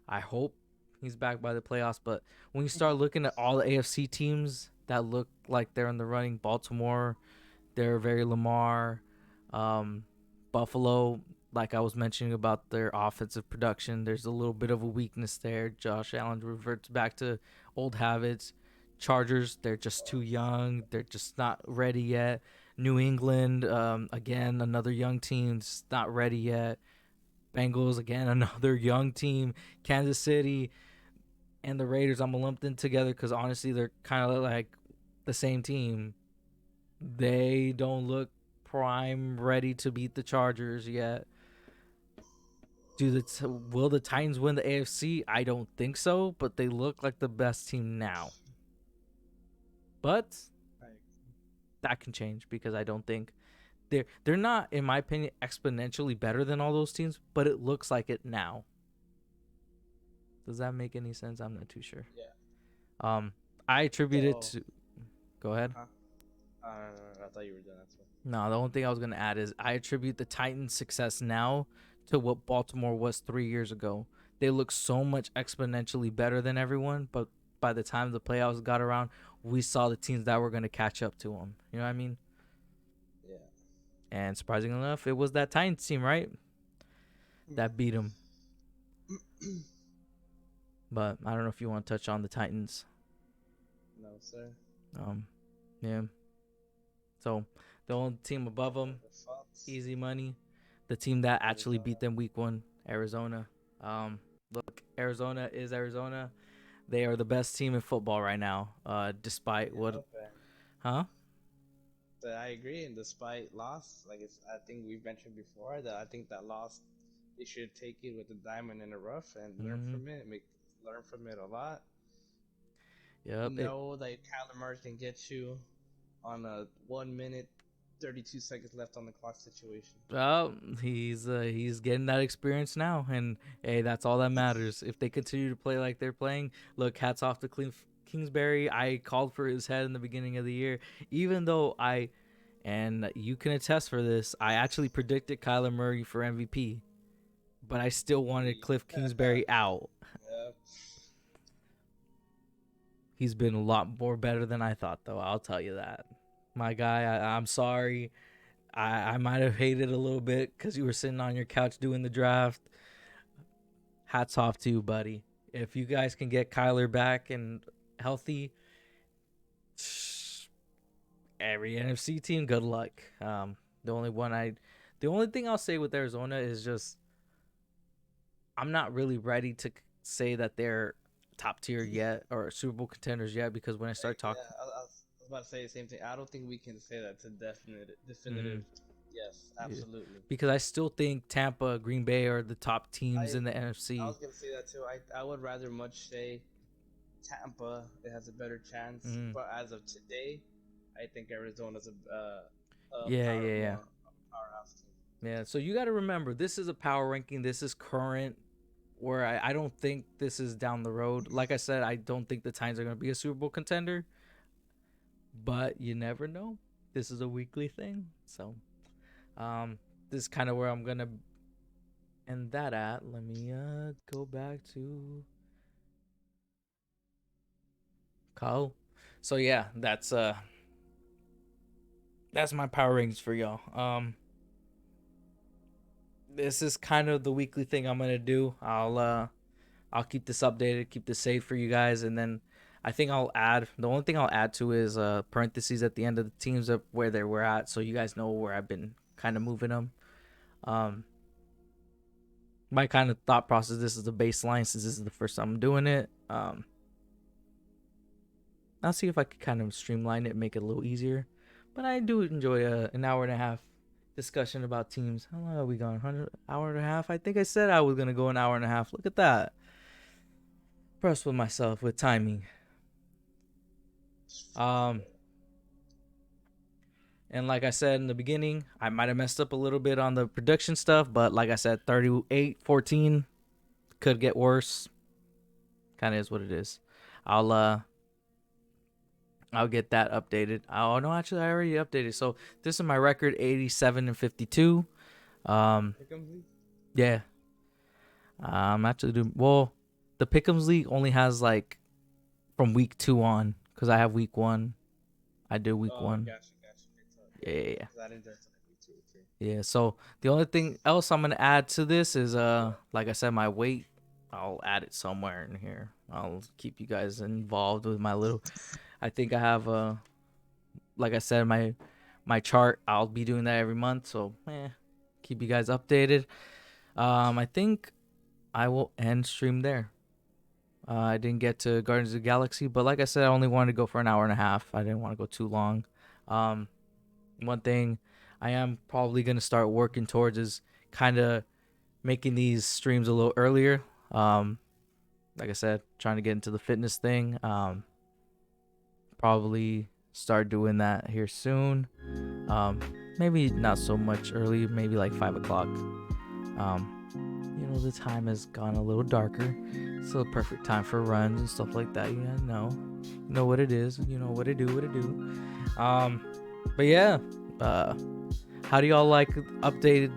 I hope he's back by the playoffs, but when you start looking at all the AFC teams that look like they're in the running, Baltimore, they're very Lamar, um, Buffalo, like I was mentioning about their offensive production, there's a little bit of a weakness there. Josh Allen reverts back to old habits. Chargers, they're just too young. They're just not ready yet. New England, again, another young team, just not ready yet. Bengals, again, another young team. Kansas City and the Raiders, I'm lumped in together because honestly, they're kind of like the same team. They don't look prime ready to beat the Chargers yet. Will the Titans win the AFC? I don't think so, but they look like the best team now. But that can change because I don't think they're not, in my opinion, exponentially better than all those teams, but it looks like it now. Does that make any sense? I'm not too sure. Yeah. I attribute it to. Go ahead. Huh? I thought you were done. That's what. No, the only thing I was gonna add is I attribute the Titans' success now to what Baltimore was 3 years ago. They look so much exponentially better than everyone, but by the time the playoffs got around, we saw the teams that were gonna catch up to them. You know what I mean? Yeah. And surprisingly enough, it was that Titans team, right? That beat them. But I don't know if you want to touch on the Titans. No, sir. Yeah. So the only team above them, easy money. The team that actually beat them week 1, Arizona. Look, Arizona is Arizona. They are the best team in football right now. Despite what, Okay. huh? But I agree, and despite loss, I think we've mentioned before that I think that loss, they should take it with the diamond in the rough and learn from it. Learn from it a lot. Yep. Know that Kyler Murray can get you on a 1 minute 32 seconds left on the clock situation. Well, he's getting that experience now, and hey, that's all that matters. If they continue to play like they're playing, look, hats off to Kingsbury. I called for his head in the beginning of the year, even though and you can attest for this, I actually predicted Kyler Murray for MVP, but I still wanted Cliff Kingsbury out. Yep. He's been a lot more better than I thought, though. I'll tell you that. My guy, I'm sorry. I might have hated a little bit because you were sitting on your couch doing the draft. Hats off to you, buddy. If you guys can get Kyler back and healthy, every NFC team, good luck. The only thing I'll say with Arizona is just I'm not really ready to say that they're top tier yet or Super Bowl contenders yet, because when I start talking, Yeah, I was about to say the same thing. I don't think we can say that to definitive. Yes, absolutely. because I still think Tampa, Green Bay are the top teams in the I NFC. was gonna say that too. I would rather much say Tampa. It has a better chance, but as of today, I think Arizona's a powerhouse team. Yeah, so you got to remember, this is a power ranking. This is current, where I don't think this is down the road. Like I said, I don't think the Titans are going to be a Super Bowl contender, but you never know. This is a weekly thing. So this is kind of where I'm going to end that at. Let me go back to Kyle. So yeah, that's my power rankings for y'all. This is kind of the weekly thing I'm gonna do. I'll keep this updated, keep this saved for you guys, and then I think the only thing I'll add to is parentheses at the end of the teams of where they were at, so you guys know where I've been kind of moving them. My kind of thought process, this is the baseline since this is the first time I'm doing it. I'll see if I could kind of streamline it, make it a little easier. But I do enjoy an hour and a half discussion about teams. How long have we gone? 100 hour and a half? I think I said I was gonna go an hour and a half. Look at that. Impressed with myself with timing. And like I said in the beginning, I might have messed up a little bit on the production stuff, but like I said, 38-14 could get worse. Kind of is what it is. I'll get that updated. Oh no, actually I already updated. So this is my record, 87-52. Yeah. I'm actually doing well. The Pick'ems League only has like from week 2 on, because I have week 1. I did week 1. Gotcha. Yeah. I didn't just week 2. Okay. Yeah. So the only thing else I'm gonna add to this is like I said, my weight. I'll add it somewhere in here. I'll keep you guys involved with my little. I think I have like I said, my chart. I'll be doing that every month, so keep you guys updated. I think I will end stream there. I didn't get to Guardians of the Galaxy, but like I said, I only wanted to go for an hour and a half. I didn't want to go too long. One thing I am probably gonna start working towards is kind of making these streams a little earlier. Like I said, trying to get into the fitness thing. Probably start doing that here soon. Maybe not so much early, maybe like 5 o'clock. The time has gone a little darker. It's the perfect time for runs and stuff like that. You know what it is. You know what to do. But yeah, how do y'all like the updated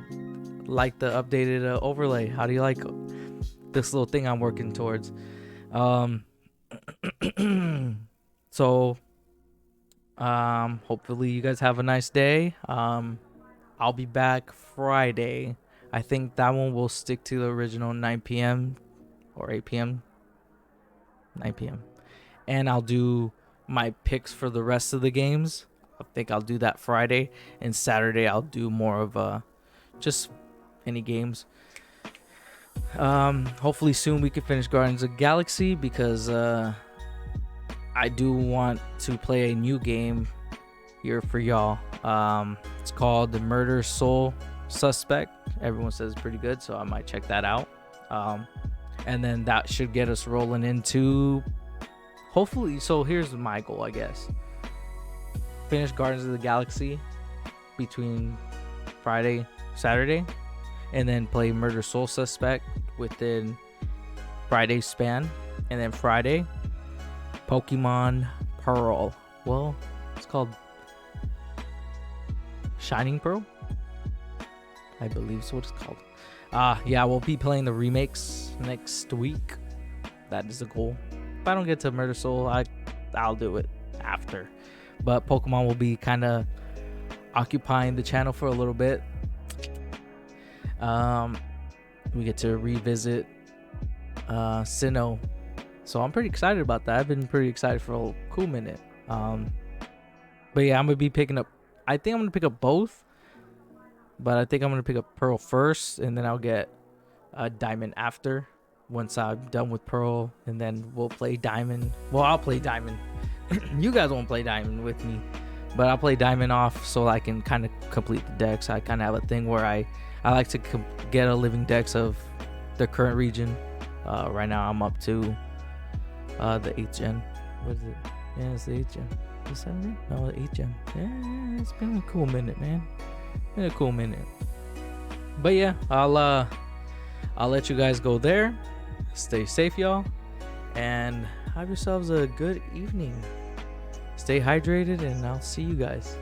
overlay? How do you like this little thing I'm working towards? So hopefully you guys have a nice day. I'll be back Friday. I think that one will stick to the original 9 p.m. or 8 p.m. 9 p.m. And I'll do my picks for the rest of the games. I think I'll do that Friday, and Saturday I'll do more of just any games. Hopefully soon we can finish Guardians of the Galaxy, because I do want to play a new game here for y'all. It's called The Murder Soul Suspect. Everyone says it's pretty good, so I might check that out. And then that should get us rolling into, hopefully. So here's my goal, I guess. Finish Guardians of the Galaxy, between Friday, Saturday, and then play Murder Soul Suspect within Friday's span, and then Friday, Pokemon Pearl. Well, it's called Shining Pearl, I believe is what it's called. Yeah, we'll be playing the remakes next week. That is the goal. If I don't get to Murder Soul, I'll do it after. But Pokemon will be kind of occupying the channel for a little bit. We get to revisit Sinnoh, so I'm pretty excited about that. I've been pretty excited for a cool minute. But yeah, I'm gonna be picking up. I think I'm gonna pick up both, but I think I'm gonna pick up Pearl first, and then I'll get Diamond after. Once I'm done with Pearl, and then we'll play Diamond. Well, I'll play Diamond. You guys won't play Diamond with me, but I'll play Diamond off so I can kind of complete the decks. I kind of have a thing where I like to get a living dex of the current region. Right now I'm up to the 8th gen. What is it? Yeah, it's the 8th gen. The 7th gen? No, the 8th gen. Yeah, it's been a cool minute, man. Been a cool minute. But yeah, I'll let you guys go there. Stay safe, y'all, and have yourselves a good evening. Stay hydrated, and I'll see you guys.